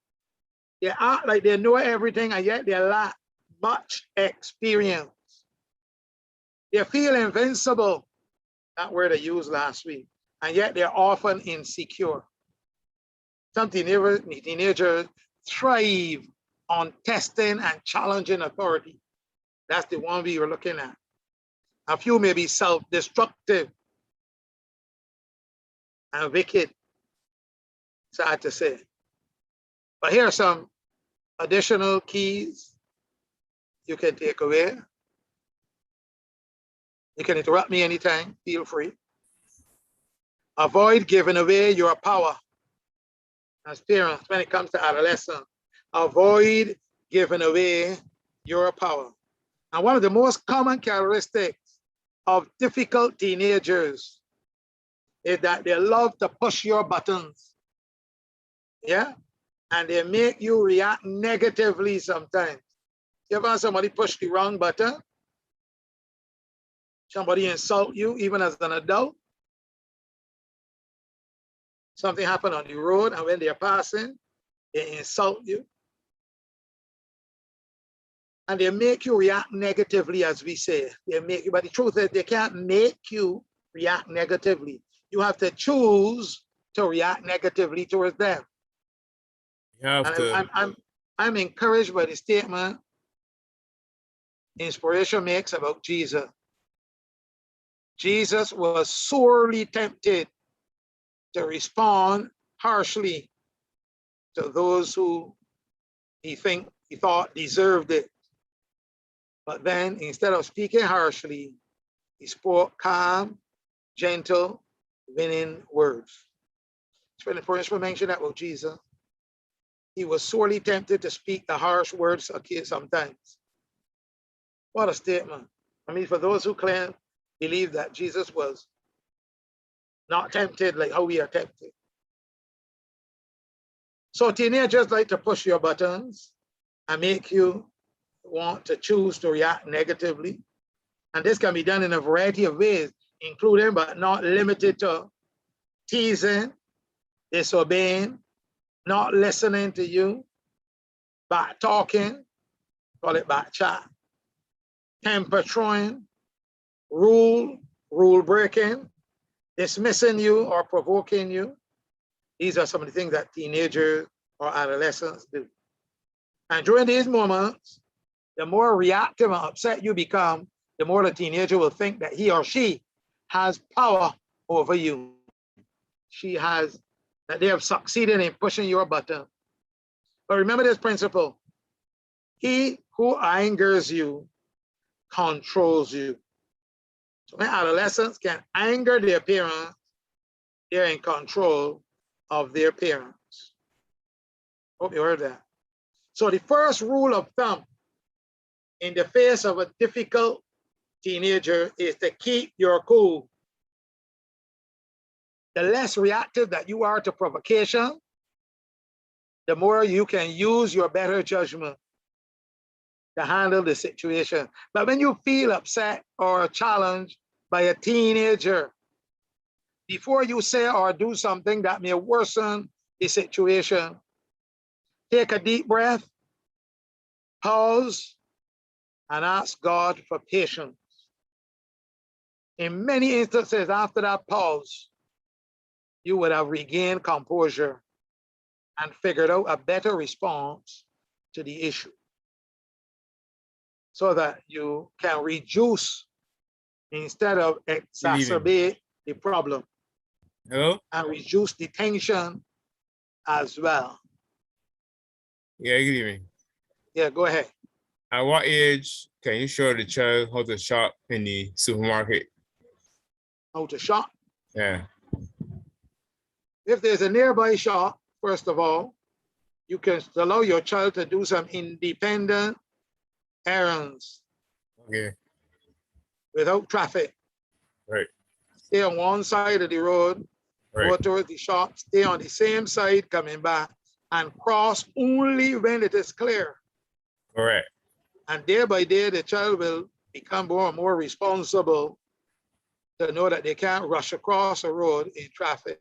They act like they know everything, and yet they lack much experience. They feel invincible, that word I used last week, and yet they're often insecure. Some teenagers thrive on testing and challenging authority. That's the one we were looking at. A few may be self-destructive and wicked, sad to say. But here are some additional keys you can take away. You can interrupt me anytime, feel free. Avoid giving away your power. As parents, when it comes to adolescence, avoid giving away your power. And one of the most common characteristics of difficult teenagers is that they love to push your buttons. Yeah. And they make you react negatively sometimes. You ever have somebody push the wrong button? Somebody insult you, even as an adult? Something happened on the road, and when they're passing, they insult you. And they make you react negatively, as we say. They make you, but the truth is they can't make you react negatively. You have to choose to react negatively towards them. You have And to. I'm encouraged by the statement Inspiration makes about Jesus. Jesus was sorely tempted to respond harshly to those who he thought deserved it. But then instead of speaking harshly, he spoke calm, gentle, winning words. For mention that about Jesus. He was sorely tempted to speak the harsh words sometimes. What a statement. I mean, for those who believe that Jesus was not tempted like how we are tempted. So teenagers like to push your buttons and make you want to choose to react negatively. And this can be done in a variety of ways, including but not limited to teasing, disobeying, not listening to you, back talking, call it back chat, temper throwing, rule breaking, dismissing you or provoking you. These are some of the things that teenagers or adolescents do. And during these moments, the more reactive and upset you become, the more the teenager will think that he or she has power over you. That they have succeeded in pushing your button. But remember this principle. He who angers you controls you. So when adolescents can anger their parents, they're in control of their parents. Hope you heard that. So the first rule of thumb in the face of a difficult teenager is to keep your cool. The less reactive that you are to provocation, the more you can use your better judgment to handle the situation. But when you feel upset or challenged by a teenager, before you say or do something that may worsen the situation, take a deep breath, pause, and ask God for patience. In many instances, after that pause, you would have regained composure and figured out a better response to the issue so that you can reduce instead of exacerbate the problem. Hello? And reduce the tension as well. Yeah, good evening. Yeah, go ahead. At what age can you show the child how to shop in the supermarket? How to shop? Yeah. If there's a nearby shop, first of all, you can allow your child to do some independent errands. Okay. Without traffic. Right. Stay on one side of the road, right. Go towards the shop, stay on the same side coming back, and cross only when it is clear. Correct. And day by day, the child will become more and more responsible to know that they can't rush across a road in traffic.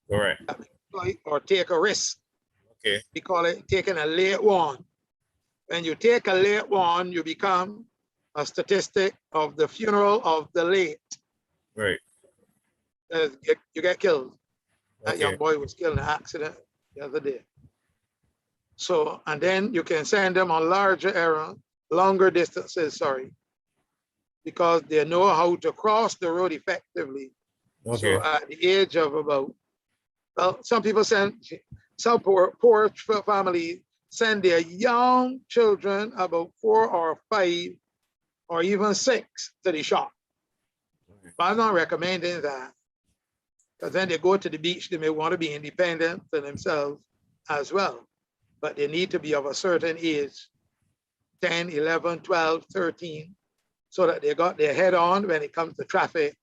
Correct. Or take a risk. Okay. We call it taking a late one. When you take a late one, you become a statistic of the funeral of the late. Right. You get killed. That Okay. young boy was killed in an accident the other day. So, and then you can send them on larger errands, longer distances, because they know how to cross the road effectively. Okay. So at the age of about, well, some people some poor families send their young children about 4 or 5 or even 6 to the shop. But I'm not recommending that, because then they go to the beach, they may want to be independent for themselves as well. But they need to be of a certain age, 10, 11, 12, 13, so that they got their head on when it comes to traffic.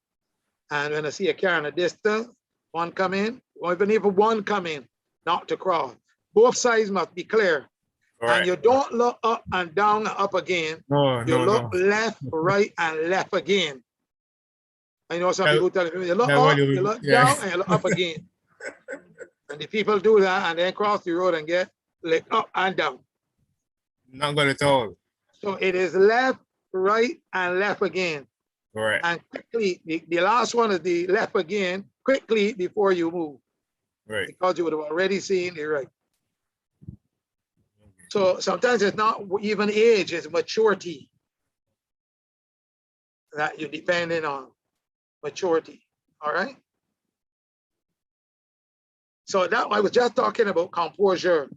And when I see a car in a distance, one come in, or even if one come in, not to cross. Both sides must be clear. And Correct. you don't look up and down and up again. No, You no, look no. left, right, and left again. I know some That- people tell you, you look that what up, you- you look yeah. down, and you look up again. And the people do that and then cross the road and get licked up and down. Not good at all. So it is left, right, and left again. Correct. And quickly, the last one is the left again, quickly before you move, Right. because you would have already seen the right. So sometimes it's not even age, it's maturity that you're depending on. Maturity, all right? So that I was just talking about composure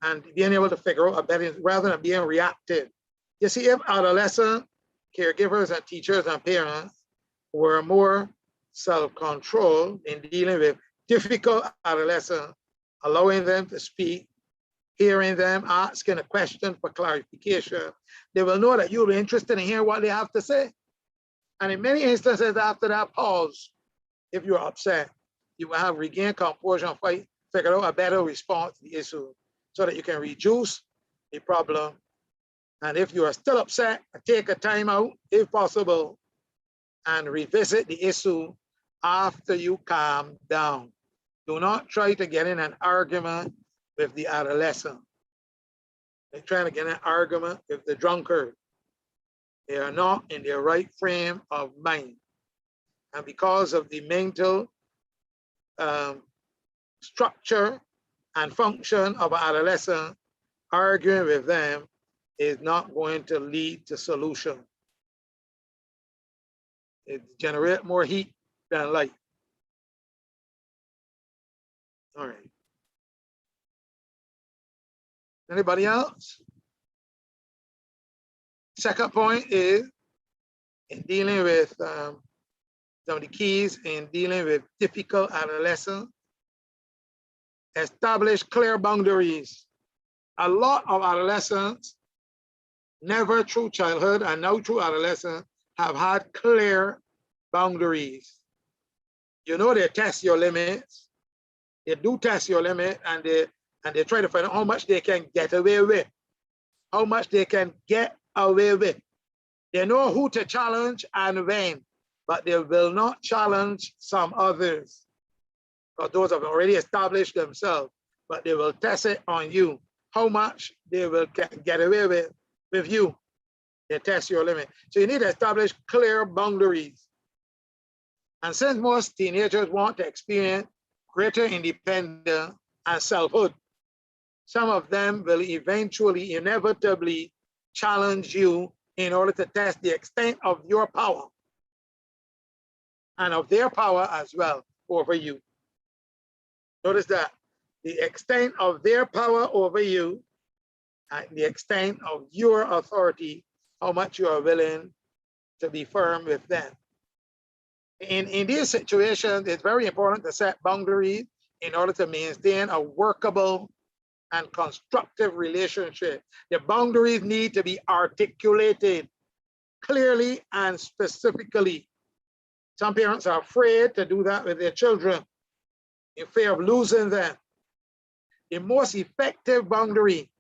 and being able to figure out a better, rather than being reactive. You see, if adolescent caregivers and teachers and parents were more self-controlled in dealing with difficult adolescents, allowing them to speak, hearing them, asking a question for clarification, they will know that you'll be interested in hearing what they have to say. And in many instances, after that pause, if you're upset, you will have regained composure and figure out a better response to the issue so that you can reduce the problem. And if you are still upset, take a time out, if possible, and revisit the issue after you calm down. Do not try to get in an argument with the adolescent. They're trying to get in an argument with the drunkard. They are not in their right frame of mind. And because of the mental structure and function of an adolescent, arguing with them is not going to lead to solution. It generates more heat than light. All right. Anybody else? Second point is in dealing with some of the keys in dealing with difficult adolescence. Establish clear boundaries. A lot of adolescents, never through childhood and now through adolescence, have had clear boundaries. You know, they test your limits. They do test your limit, and they try to find out how much they can get away with. How much they can get away with. They know who to challenge and when, but they will not challenge some others, because those have already established themselves, but they will test it on you. How much they will get away with you. They test your limit. So you need to establish clear boundaries. And since most teenagers want to experience greater independence and selfhood, some of them will eventually, inevitably challenge you in order to test the extent of your power and of their power as well over you. Notice that the extent of their power over you and the extent of your authority, how much you are willing to be firm with them. In these situations, it's very important to set boundaries in order to maintain a workable and constructive relationship. The boundaries need to be articulated clearly and specifically. Some parents are afraid to do that with their children in fear of losing them. The most effective boundary,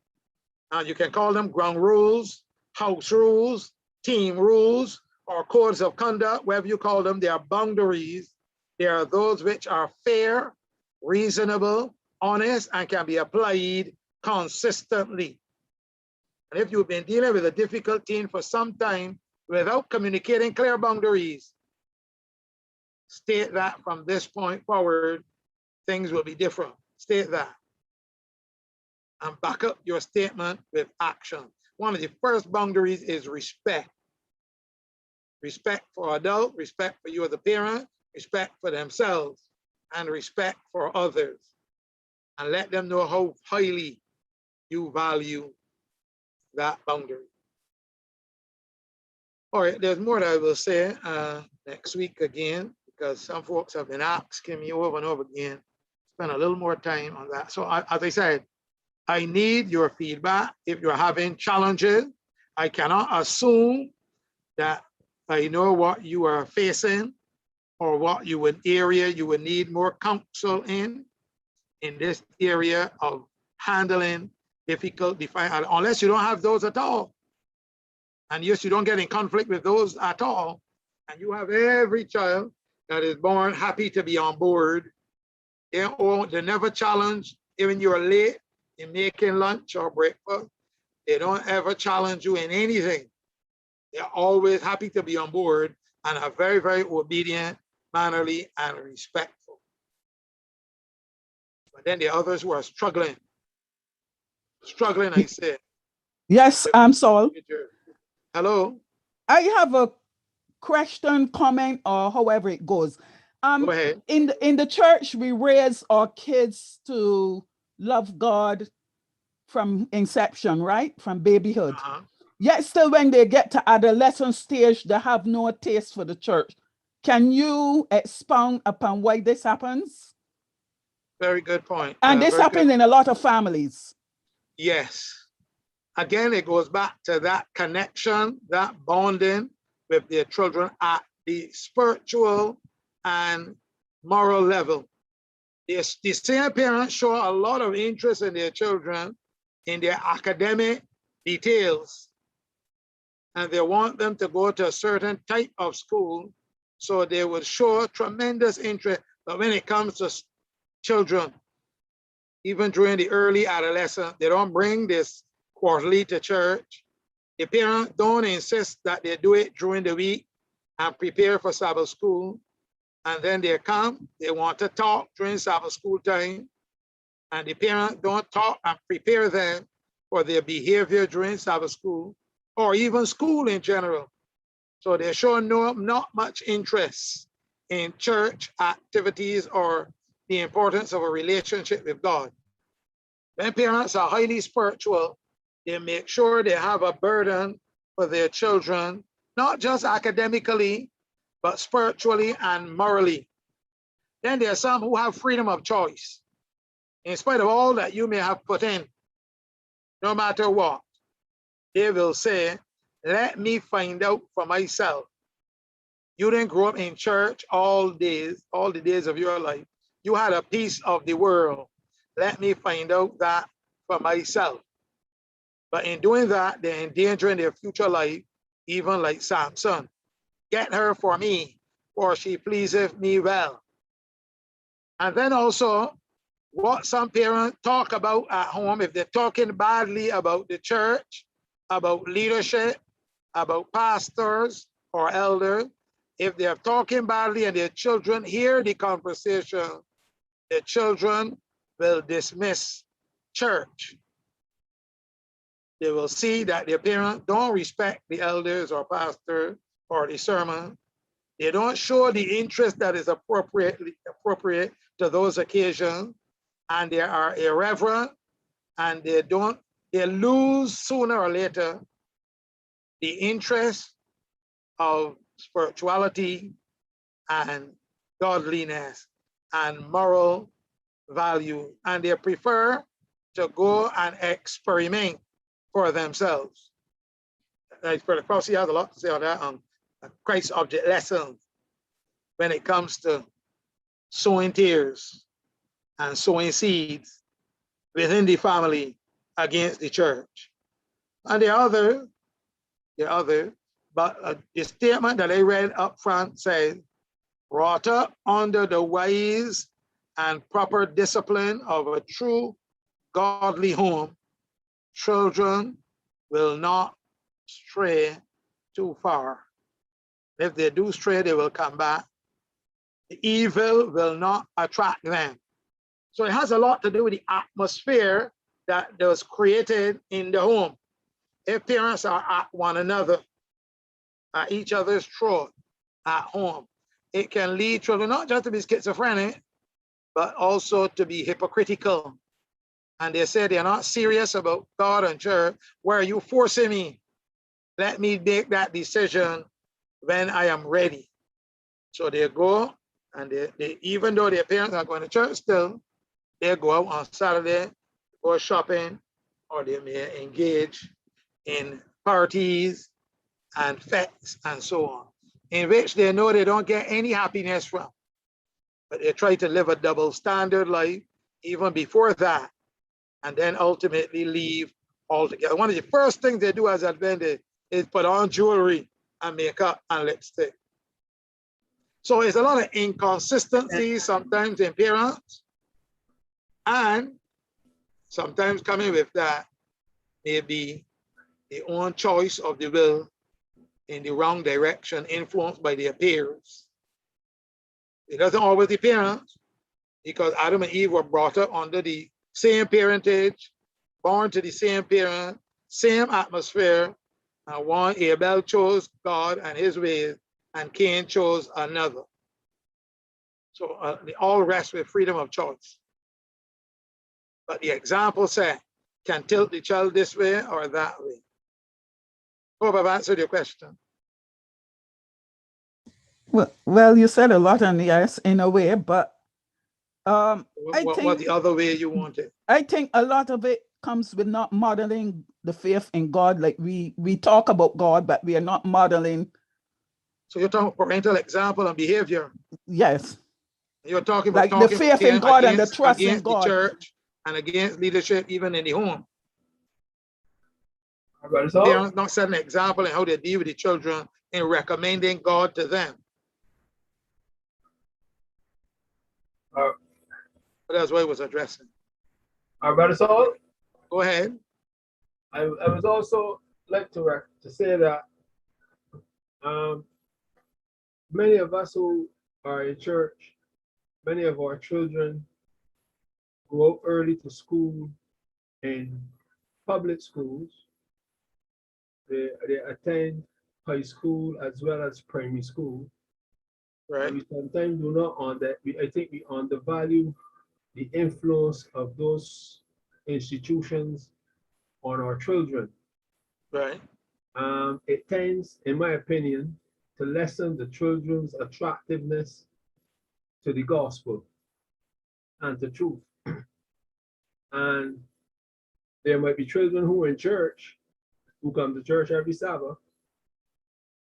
and you can call them ground rules, house rules, team rules, or codes of conduct, whatever you call them, they are boundaries. They are those which are fair, reasonable, honest, and can be applied consistently. And if you've been dealing with a difficult teen for some time without communicating clear boundaries, state that from this point forward, things will be different. State that. And back up your statement with action. One of the first boundaries is respect. Respect for adult, respect for you as a parent, respect for themselves, and respect for others. And let them know how highly you value that boundary. All right, there's more that I will say next week again, because some folks have been asking me over and over again, spend a little more time on that. So as I said, I need your feedback. If you're having challenges, I cannot assume that I know what you are facing or what area you would need more counsel in. in this area of handling difficult, defiant, unless you don't have those at all. And yes, you don't get in conflict with those at all. And you have every child that is born happy to be on board. They never challenge, even you're late in making lunch or breakfast. They don't ever challenge you in anything. They're always happy to be on board and are very, very obedient, mannerly, and respectful. But then the others who are struggling, I said. Yes, I'm Saul. Hello. I have a question, comment, or however it goes. Go ahead. In the church, we raise our kids to love God from inception, right? From babyhood. Yet still when they get to adolescent stage, they have no taste for the church. Can you expound upon why this happens? Very good point. And this happens in a lot of families. Yes. Again, it goes back to that connection, that bonding with their children at the spiritual and moral level. The same parents show a lot of interest in their children in their academic details, and they want them to go to a certain type of school, so they will show tremendous interest. But when it comes to children, even during the early adolescence, they don't bring this quarterly to church. The parents don't insist that they do it during the week and prepare for Sabbath school. And then they come, they want to talk during Sabbath school time, and the parents don't talk and prepare them for their behavior during Sabbath school, or even school in general. So they show not much interest in church activities or the importance of a relationship with God. When parents are highly spiritual, they make sure they have a burden for their children, not just academically, but spiritually and morally. Then there are some who have freedom of choice. In spite of all that you may have put in, no matter what, they will say, let me find out for myself. You didn't grow up in church all the days of your life. You had a piece of the world. Let me find out that for myself. But in doing that, they're endangering their future life, even like Samson. Get her for me, for she pleaseth me well. And then also, what some parents talk about at home, if they're talking badly about the church, about leadership, about pastors or elders, if they're talking badly and their children hear the conversation, the children will dismiss church. They will see that their parents don't respect the elders or pastor or the sermon. They don't show the interest that is appropriate to those occasions, and they are irreverent, and they lose sooner or later the interest of spirituality and godliness and moral value, and they prefer to go and experiment for themselves. Brother Crossy has a lot to say on that, Christ object lessons when it comes to sowing tears and sowing seeds within the family against the church. And the other, but the statement that I read up front says, brought up under the wise and proper discipline of a true godly home, children will not stray too far. If they do stray, they will come back. The evil will not attract them. So it has a lot to do with the atmosphere that was created in the home. If parents are at one another, at each other's throat at home, it can lead children not just to be schizophrenic, but also to be hypocritical. And they say they're not serious about God and church. Where are you forcing me? Let me make that decision when I am ready. So they go, and they even though their parents are going to church still, they go out on Saturday, go shopping, or they may engage in parties and fetes and so on, in which they know they don't get any happiness from. But they try to live a double standard life even before that, and then ultimately leave altogether. One of the first things they do as Adventists is put on jewelry and makeup and lipstick. So it's a lot of inconsistency sometimes in parents, and sometimes coming with that may be their own choice of the will in the wrong direction, influenced by their peers. It doesn't always be parents, because Adam and Eve were brought up under the same parentage, born to the same parent, same atmosphere, and one, Abel chose God and his ways, and Cain chose another. So they all rest with freedom of choice. But the example set can tilt the child this way or that way. Hope I've answered your question. Well, you said a lot, and yes, in a way, but I What think the other way you want it? I think a lot of it comes with not modeling the faith in God. Like we talk about God, but we are not modeling. So you're talking parental example and behavior. Yes, You're talking like about the faith in God and the trust in against the God. church and against leadership, even in the home. So, Parents not setting an example in how they deal with the children and recommending God to them. But that's what I was addressing. Brother Saul, Go ahead. I was also like to say that many of us who are in church, many of our children go out early to school in public schools. They attend high school as well as primary school. Right. We sometimes do not I think we undervalue the influence of those institutions on our children. Right. It tends, in my opinion, to lessen the children's attractiveness to the gospel and to truth. And there might be children who are in church, who come to church every Sabbath,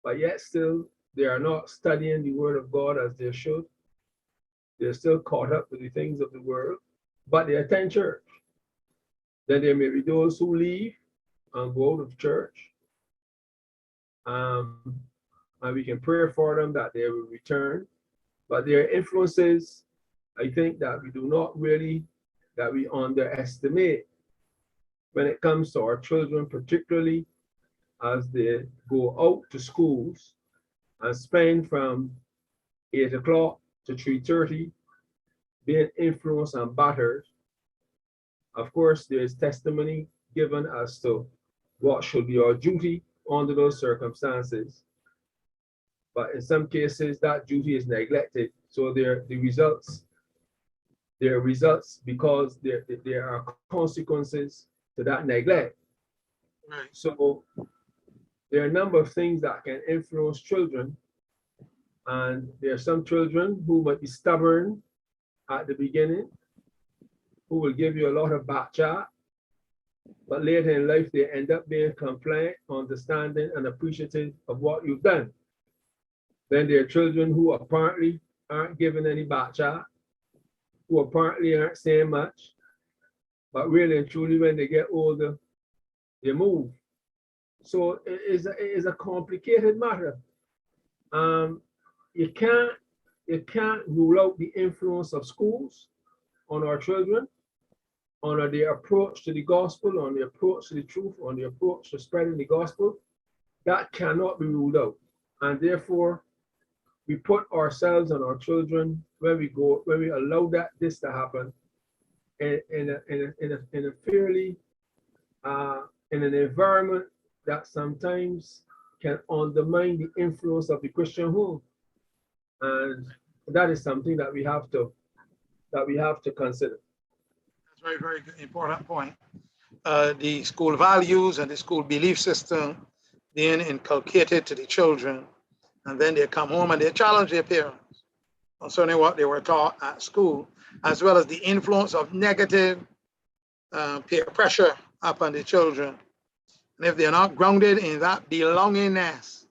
but yet still they are not studying the word of God as they should. They're still caught up with the things of the world, but they attend church. Then there may be those who leave and go out of church. And we can pray for them that they will return. But their influences, I think that we underestimate when it comes to our children, particularly as they go out to schools and spend from 8 o'clock to 3:30 being influenced and battered. Of course, there is testimony given as to what should be our duty under those circumstances. But in some cases, that duty is neglected. So there are results because there are consequences to that neglect. Right. So there are a number of things that can influence children. And there are some children who might be stubborn at the beginning, who will give you a lot of back chat, but later in life, they end up being compliant, understanding, and appreciative of what you've done. Then there are children who apparently aren't giving any back chat, who apparently aren't saying much, but really and truly, when they get older, they move. So it is a complicated matter. You can't rule out the influence of schools on our children, on their approach to the gospel, on the approach to the truth, on the approach to spreading the gospel. That cannot be ruled out. And therefore, we put ourselves and our children when we allow this to happen in a fairly in an environment that sometimes can undermine the influence of the Christian home. And that is something that we have to consider. That's very, very good, important point. The school values and the school belief system being inculcated to the children, and then they come home and they challenge their parents concerning what they were taught at school, as well as the influence of negative peer pressure upon the children. And if they're not grounded in that belongingness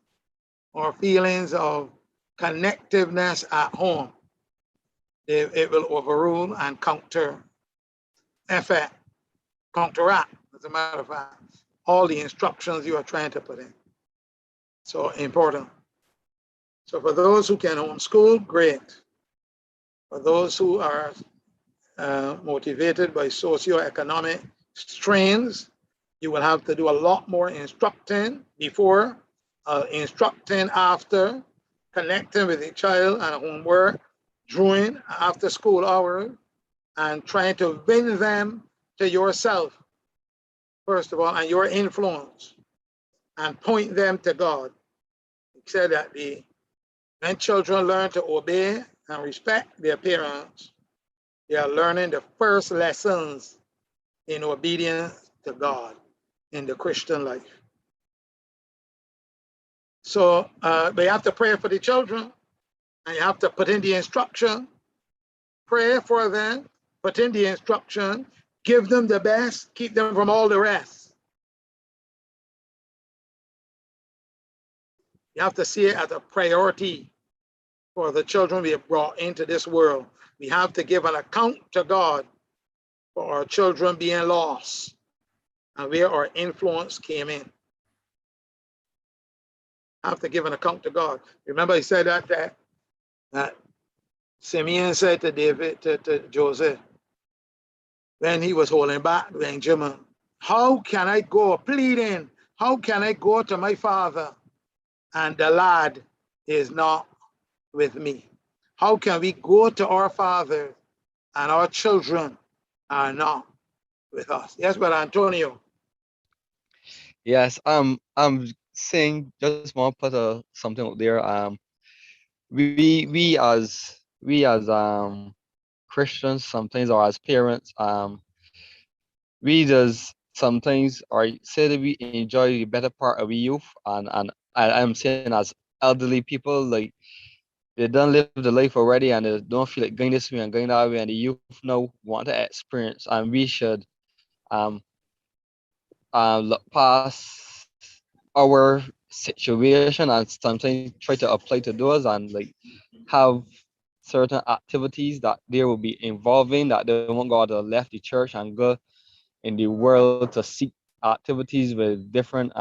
or feelings of connectiveness at home, it will overrule and counter effect, counteract, as a matter of fact, all the instructions you are trying to put in. So important. So for those who can homeschool, great. For those who are motivated by socioeconomic strains, you will have to do a lot more instructing before, instructing after, connecting with the child and homework, during, after school hours, and trying to win them to yourself, first of all, and your influence, and point them to God. He said that when children learn to obey and respect their parents, they are learning the first lessons in obedience to God in the Christian life. So we have to pray for the children, and you have to put in the instruction, pray for them, put in the instruction, give them the best, keep them from all the rest. You have to see it as a priority for the children we have brought into this world. We have to give an account to God for our children being lost and where our influence came in. Have to give an account to God. Remember, he said that Simeon said to David, to Joseph, when he was holding back Benjamin, how can I go pleading? How can I go to my father and the lad is not with me? How can we go to our father and our children are not with us? Yes, Brother Antonio. Yes, I'm saying, just want to put something out there. We as Christians sometimes, or as parents, we just sometimes are say that we enjoy the better part of the youth, and I'm saying as elderly people, like they don't live the life already and they don't feel like going this way and going that way, and the youth now want to experience, and we should look past our situation and sometimes try to apply to those, and like have certain activities that they will be involving, that they want God to left the church and go in the world to seek activities with different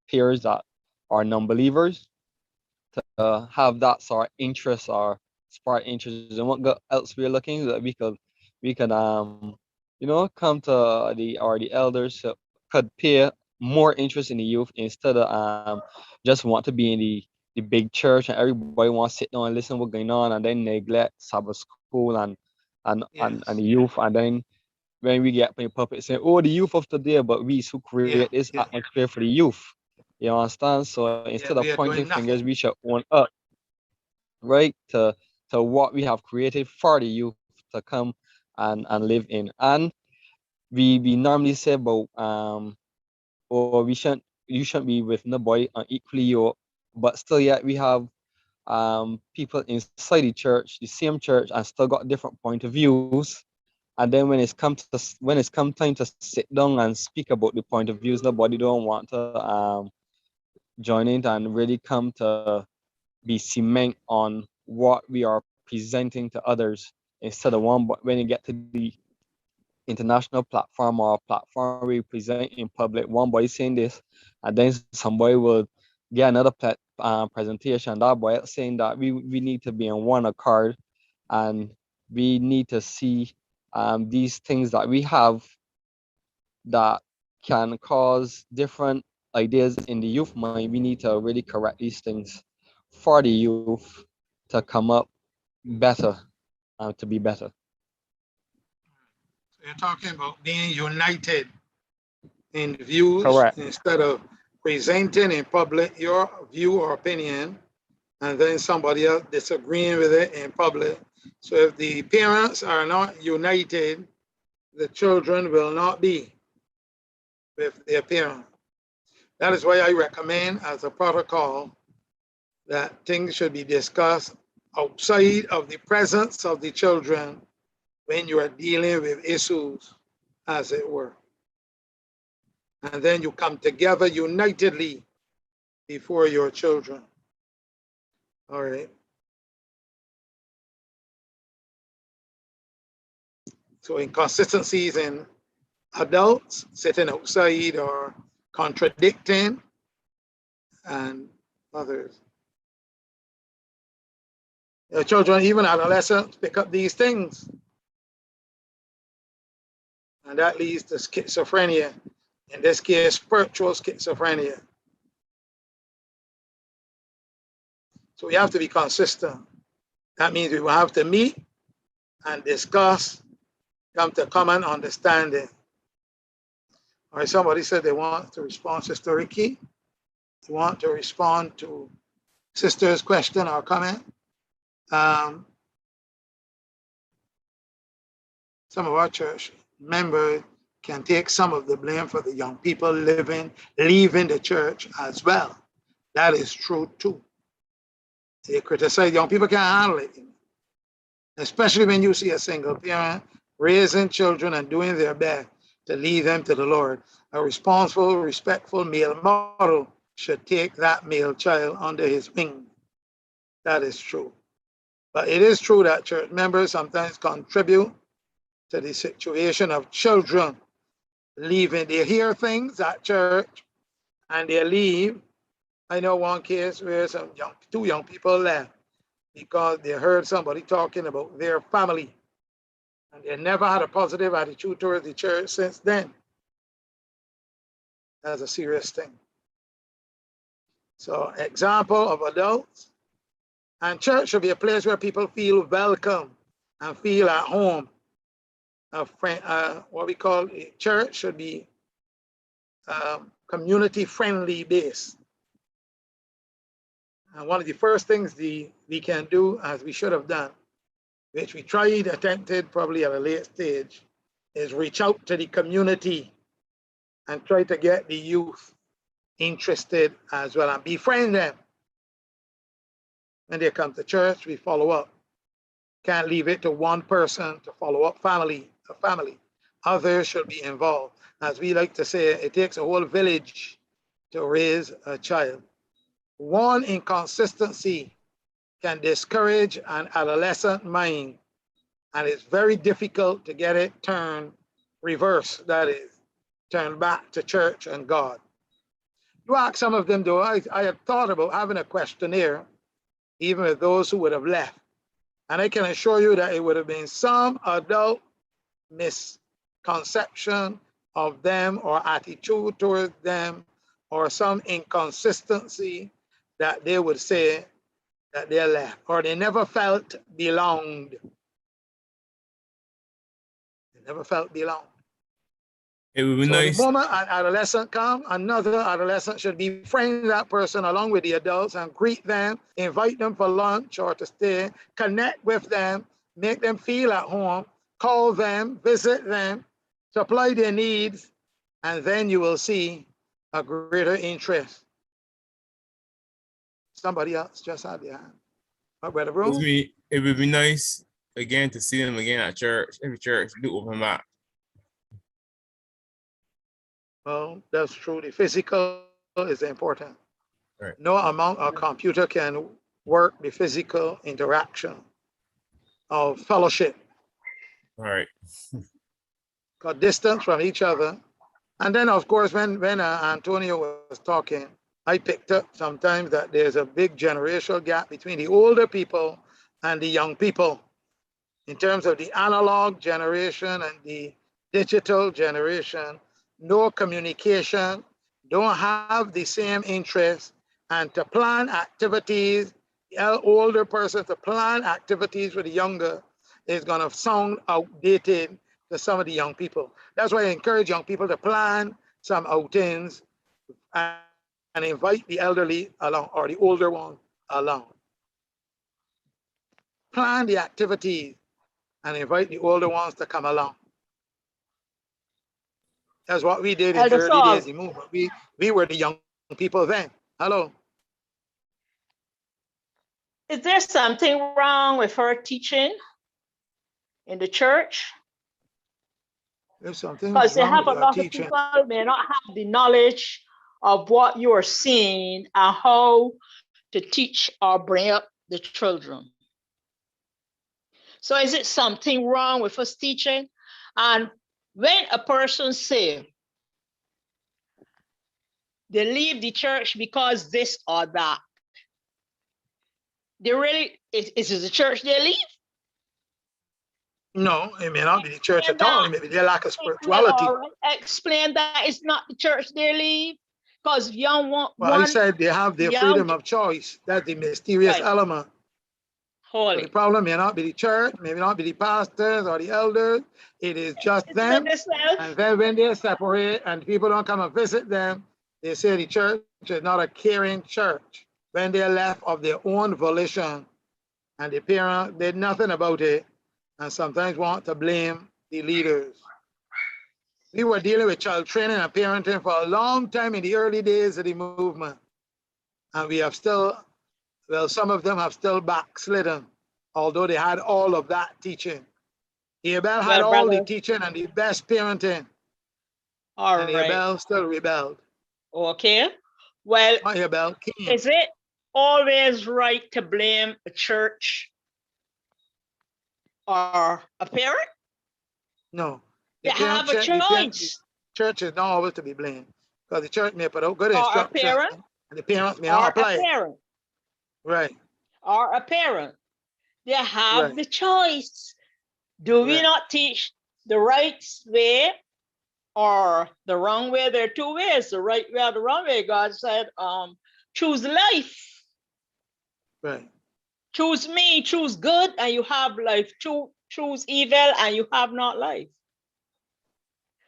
peers that are non-believers, to have that sort of interest or spark interest in what else we're looking, that we could come to the elders could pay more interest in the youth, instead of just want to be in the big church and everybody wants to sit down and listen what's going on, and then neglect Sabbath school and the youth, and then when we get playing puppets saying, oh, the youth of today, but we who create this atmosphere for the youth. You understand? So instead of pointing fingers, we should own up, right, to what we have created for the youth to come and live in. And we normally say about or you shouldn't be with no boy unequally yoked, but still yet we have people inside the church, the same church, and still got different point of views. And then when it's come time to sit down and speak about the point of views, nobody don't want to join in and really come to be cement on what we are presenting to others, instead of one. But when you get to the international platform or platform we present in public, one boy saying this, and then somebody will get another presentation, that boy saying that we need to be in one accord, and we need to see these things that we have that can cause different ideas in the youth mind. We need to really correct these things for the youth to come up better, to be better. So you're talking about being united in views. Correct. Instead of presenting in public your view or opinion, and then somebody else disagreeing with it in public. So if the parents are not united, the children will not be with their parents. That is why I recommend as a protocol that things should be discussed outside of the presence of the children when you are dealing with issues, as it were. And then you come together unitedly before your children. All right. So inconsistencies in adults sitting outside or contradicting and others. The children, even adolescents, pick up these things. And that leads to schizophrenia. In this case, spiritual schizophrenia. So we have to be consistent. That means we will have to meet and discuss, come to common understanding. All right, somebody said they want to respond, Sister Ricky. They want to respond to Sister's question or comment. Some of our church members can take some of the blame for the young people leaving the church as well. That is true too. They criticize young people can't handle it, especially when you see a single parent raising children and doing their best to lead them to the Lord. A responsible, respectful male model should take that male child under his wing. That is true. But it is true that church members sometimes contribute to the situation of children leaving. They hear things at church and they leave. I know one case where two young people left because they heard somebody talking about their family and they never had a positive attitude towards the church since then. That's a serious thing. So, example of adults. And church should be a place where people feel welcome and feel at home. What we call a church should be community friendly based. And one of the first things we can do, as we should have done, which we attempted probably at a late stage, is reach out to the community and try to get the youth interested as well and befriend them. When they come to church, we follow up. Can't leave it to one person to follow up family. Others should be involved. As we like to say, it takes a whole village to raise a child. One inconsistency can discourage an adolescent mind, and it's very difficult to get it turned reverse, that is, turned back to church and God. You ask some of them, though, I had thought about having a questionnaire, even with those who would have left. And I can assure you that it would have been some adult misconception of them or attitude towards them or some inconsistency that they would say that they left or they never felt belonged. They never felt belonged. It would be So nice. the moment an adolescent comes, another adolescent should befriend that person along with the adults and greet them, invite them for lunch or to stay, connect with them, make them feel at home, call them, visit them, supply their needs, and then you will see a greater interest. Somebody else just had their hand. My brother, bro. It would be nice again to see them again at church. Every church do open up. Well, that's true. The physical is important. Right. No amount of computer can work the physical interaction of fellowship. All right. Got distance from each other. And then, of course, when Antonio was talking, I picked up sometimes that there's a big generational gap between the older people and the young people in terms of the analog generation and the digital generation. No communication, don't have the same interest, and to plan activities, the older person to plan activities with the younger is going to sound outdated to some of the young people. That's why I encourage young people to plan some outings and invite the elderly along or the older one along. Plan the activities and invite the older ones to come along. That's what we did in the early days of the movement. We were the young people then. Hello. Is there something wrong with her teaching in the church? There's something because they wrong have a with our lot of teaching. people may not have the knowledge of what you are seeing and how to teach or bring up the children. So is it something wrong with us teaching? And when a person say they leave the church because this or that, they really, is it the church they leave? No, it may not be the church Explain at all. that. It may be their lack of Explain, spirituality. all right. Explain that it's not the church they leave. Because young want Well, he one said they have their young, freedom of choice. That's the mysterious right, element. So the holy. problem may not be the church, maybe not be the pastors or the elders. It is just It's them. themselves. And then when they separate and people don't come and visit them, they say the church is not a caring church. When they're left of their own volition and the parent did nothing about it, and sometimes want to blame the leaders. We were dealing with child training and parenting for a long time in the early days of the movement. And we have still, well, some of them have still backslidden, although they had all of that teaching. Abel had Well, all the brother, teaching and the best parenting, all and right. Abel still rebelled. Okay. Well, Not Abel, Cain. is it always right to blame a church or a parent? No. They have a The choice. church is not always to be blamed, because the church may put out good Or a instruction, parent, and the parents may or not a apply it. parent, Right, or a parent. They have right, the choice. Do we right. not teach the right way or the wrong way? There are two ways, the right way or the wrong way. God said, choose life. Right. Choose me, choose good, and you have life. Choose evil, and you have not life.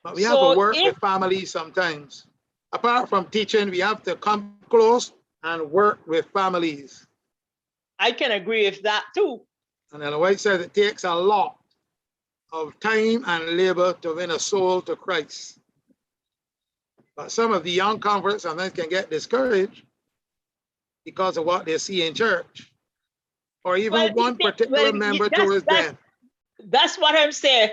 But we have to So work if with families sometimes. Apart from teaching, we have to come close and work with families. I can agree with that too. And Ellen White says it takes a lot of time and labor to win a soul to Christ. But some of the young converts sometimes can get discouraged because of what they see in church, or even Well, one particular member towards them. That's what I'm saying.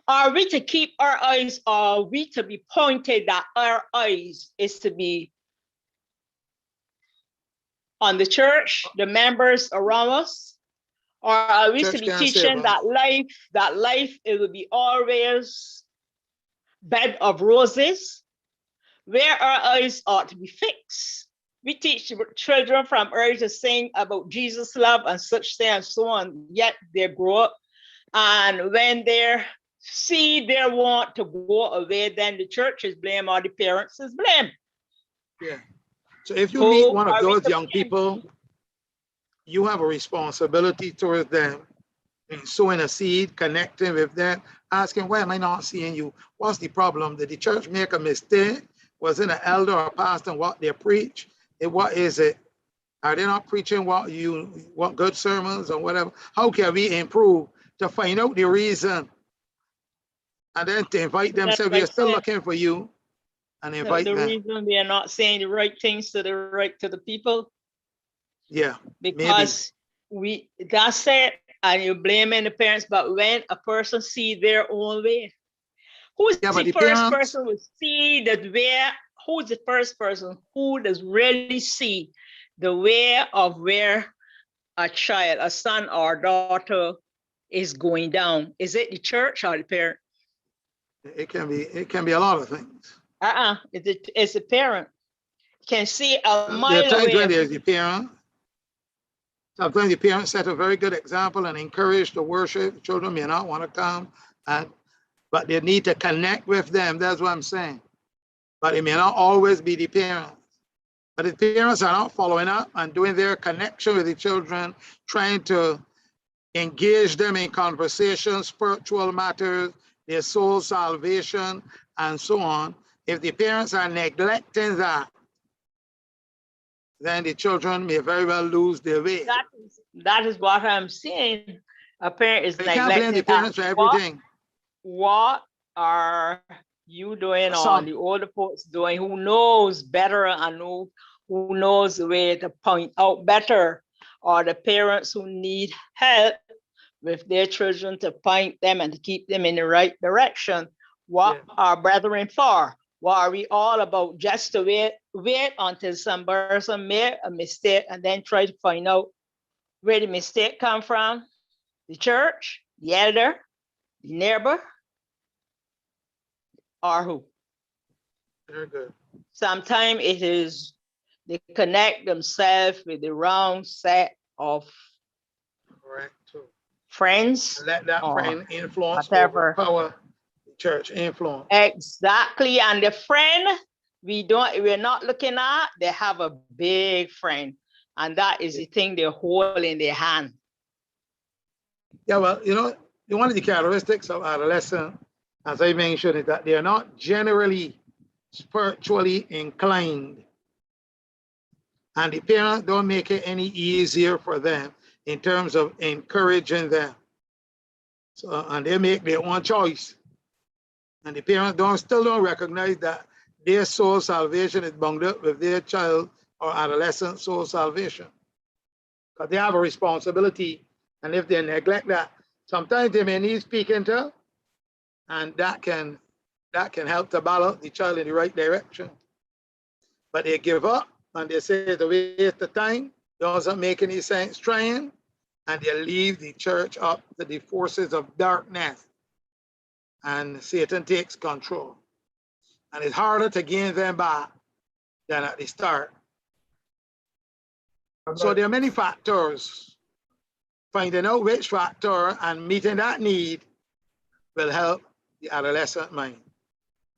Are we to keep our eyes, or are we to be pointed that our eyes is to be on the church, the members around us? Or are we to Church be can't save teaching us. that life, it will be always bed of roses, where our eyes ought to be fixed? We teach children from early to sing about Jesus' love and such things and so on, yet they grow up. And when they see their want to go away, then the church is blamed or the parents is blamed. Yeah. So if you Who meet one of are we those to young blame? people, you have a responsibility towards them in sowing a seed, connecting with them, asking, why am I not seeing you? What's the problem? Did the church make a mistake? Was it an elder or a pastor what they preach? What is it? Are they not preaching what good sermons or whatever? How can we improve to find out the reason? And then to invite them, That's say, we are like still saying, looking for you, and invite the them. reason we are not saying the right things to the people, Yeah, because that's it, and you're blaming the parents. But when a person see their own way, who's yeah, but the the first parents, person who see that way? Who's the first person who does really see the way of where a child, a son or daughter is going down? Is it the church or the parent? it can be a lot of things. It's the parent. Can see a There are mile times when away. there's the parent. Sometimes the parents set a very good example and encourage the worship. The children may not want to come, but they need to connect with them. That's what I'm saying. But it may not always be the parents. But if parents are not following up and doing their connection with the children, trying to engage them in conversation, spiritual matters, their soul salvation, and so on, if the parents are neglecting that, then the children may very well lose their way. That is what I'm saying. A parent is You can't blame the neglecting parents for everything. What are you doing, or Some. the older folks doing, who knows better and who knows the way to point out better, or the parents who need help with their children to point them and to keep them in the right direction? What are brethren for? What are we all about? Just to wait until some person made a mistake and then try to find out where the mistake come from? The church, the elder, the neighbor, or who? Very good. Sometimes it is they connect themselves with the wrong set of Correct, too. friends. Let that or friend influence, whatever. overpower the church influence. Exactly. And the friend we're not looking at, they have a big friend. And that is the thing they hold in their hand. Yeah, well, one of the characteristics of adolescents, as I mentioned, is that they are not generally spiritually inclined. And the parents don't make it any easier for them in terms of encouraging them. So, and they make their own choice. And the parents still don't recognize that their soul salvation is bound up with their child or adolescent soul salvation. Because they have a responsibility. And if they neglect that, sometimes they may need speaking to, and that can help to balance the child in the right direction. But they give up and they say it's a waste of time, doesn't make any sense trying, and they leave the church up to the forces of darkness, and Satan takes control. And it's harder to gain them back than at the start. So there are many factors. Finding out which factor and meeting that need will help the adolescent mind.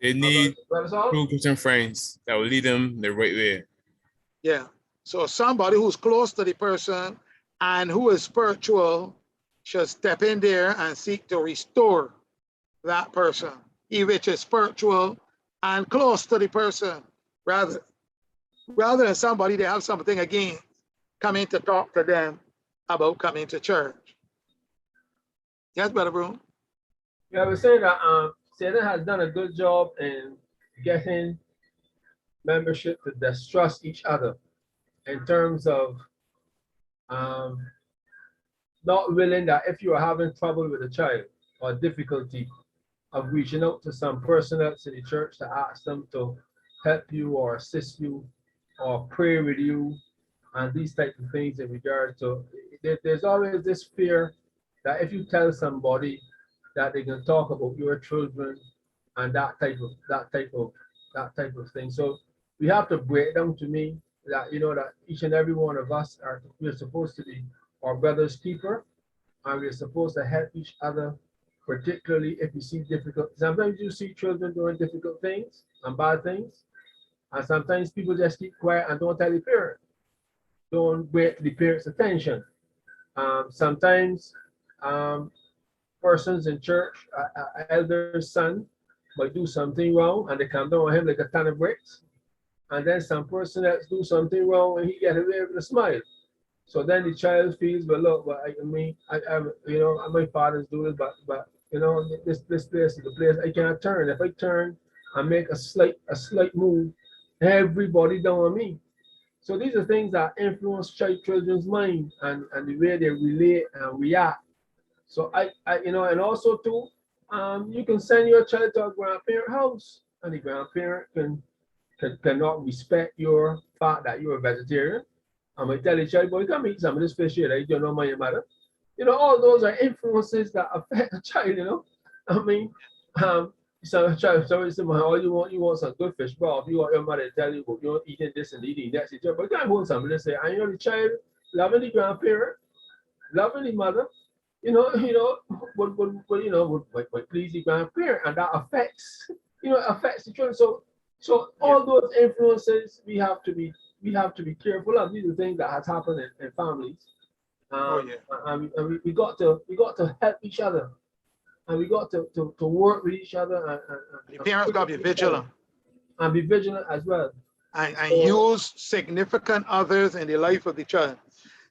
They need Brother Saul? true Christian friends that will lead them the right way. Yeah. So somebody who's close to the person and who is spiritual should step in there and seek to restore that person, he which is spiritual and close to the person, rather than somebody they have something against coming to talk to them about coming to church. Yes, Brother Broom? Yeah, I was saying that Satan has done a good job in getting membership to distrust each other in terms of not willing that if you are having trouble with a child or difficulty of reaching out to some person else in the church to ask them to help you or assist you or pray with you and these types of things in regard to, there's always this fear that if you tell somebody that they can talk about your children and that type of thing. So we have to break down to me that that each and every one of us we're supposed to be our brother's keeper, and we're supposed to help each other, particularly if we see difficult. Sometimes you see children doing difficult things and bad things, and sometimes people just keep quiet and don't tell the parent, don't break the parent's attention. Sometimes persons in church, elder's son, might do something wrong and they come down on him like a ton of bricks. And then some person else do something wrong and he gets away with a smile. So then the child feels, well, look, but my fathers do this, but this place is the place I can't turn. If I turn and make a slight move, everybody down on me. So these are things that influence children's mind and the way they relate and react. So and also too, you can send your child to a grandparent house, and the grandparent cannot respect your fact that you're a vegetarian. I might tell the child, boy, come eat some of this fish here that you don't know my mother. All those are influences that affect the child. I mean, so child, all you want some good fish broth. You want your mother to tell you, well, you're eating this and eating that. But can't want some of this. And the child loving the grandparent, loving the mother. Would please the grandparent, and that affects the children. So all those influences we have to be careful of. These are things that has happened in families. And we got to help each other, and we got to work with each other. And the parents got to be vigilant. And be vigilant as well. And use significant others in the life of the child.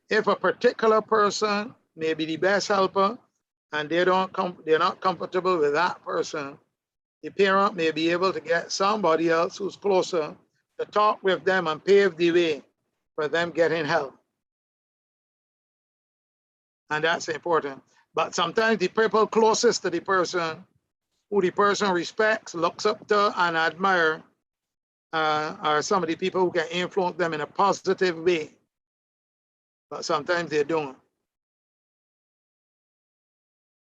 If a particular person may be the best helper and they're not comfortable with that person, the parent may be able to get somebody else who's closer to talk with them and pave the way for them getting help. And that's important. But sometimes the people closest to the person, who the person respects, looks up to, and admire, are some of the people who can influence them in a positive way. But sometimes they don't.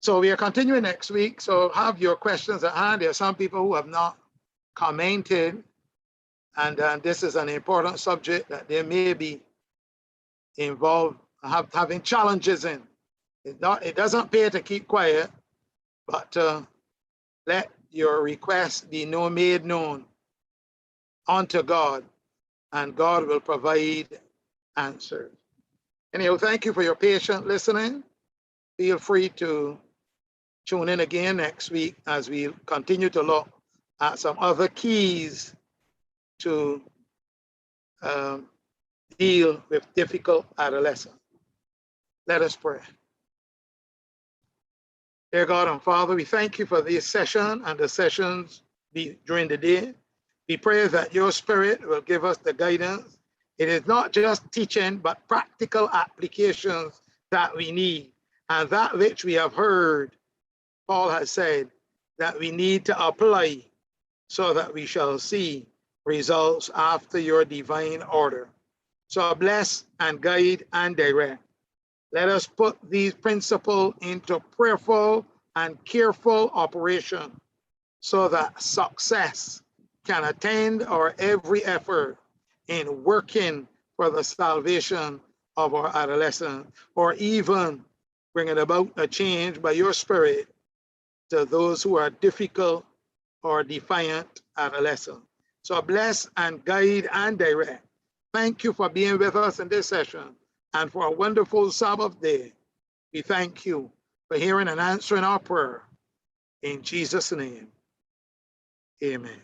So we are continuing next week. So have your questions at hand. There are some people who have not commented, and this is an important subject that they may be involved, having challenges in. It doesn't pay to keep quiet, but let your request be made known unto God, and God will provide answers. Anyhow, thank you for your patient listening. Feel free to tune in again next week as we continue to look at some other keys to deal with difficult adolescence. Let us pray. Dear God and Father, we thank you for this session and the sessions during the day. We pray that your Spirit will give us the guidance. It is not just teaching, but practical applications that we need. And that which we have heard, Paul has said, that we need to apply so that we shall see results after your divine order. So bless and guide and direct. Let us put these principles into prayerful and careful operation so that success can attend our every effort in working for the salvation of our adolescents, or even bringing about a change by your Spirit to those who are difficult or defiant adolescents. So bless and guide and direct. Thank you for being with us in this session and for a wonderful Sabbath day. We thank you for hearing and answering our prayer. In Jesus' name, amen.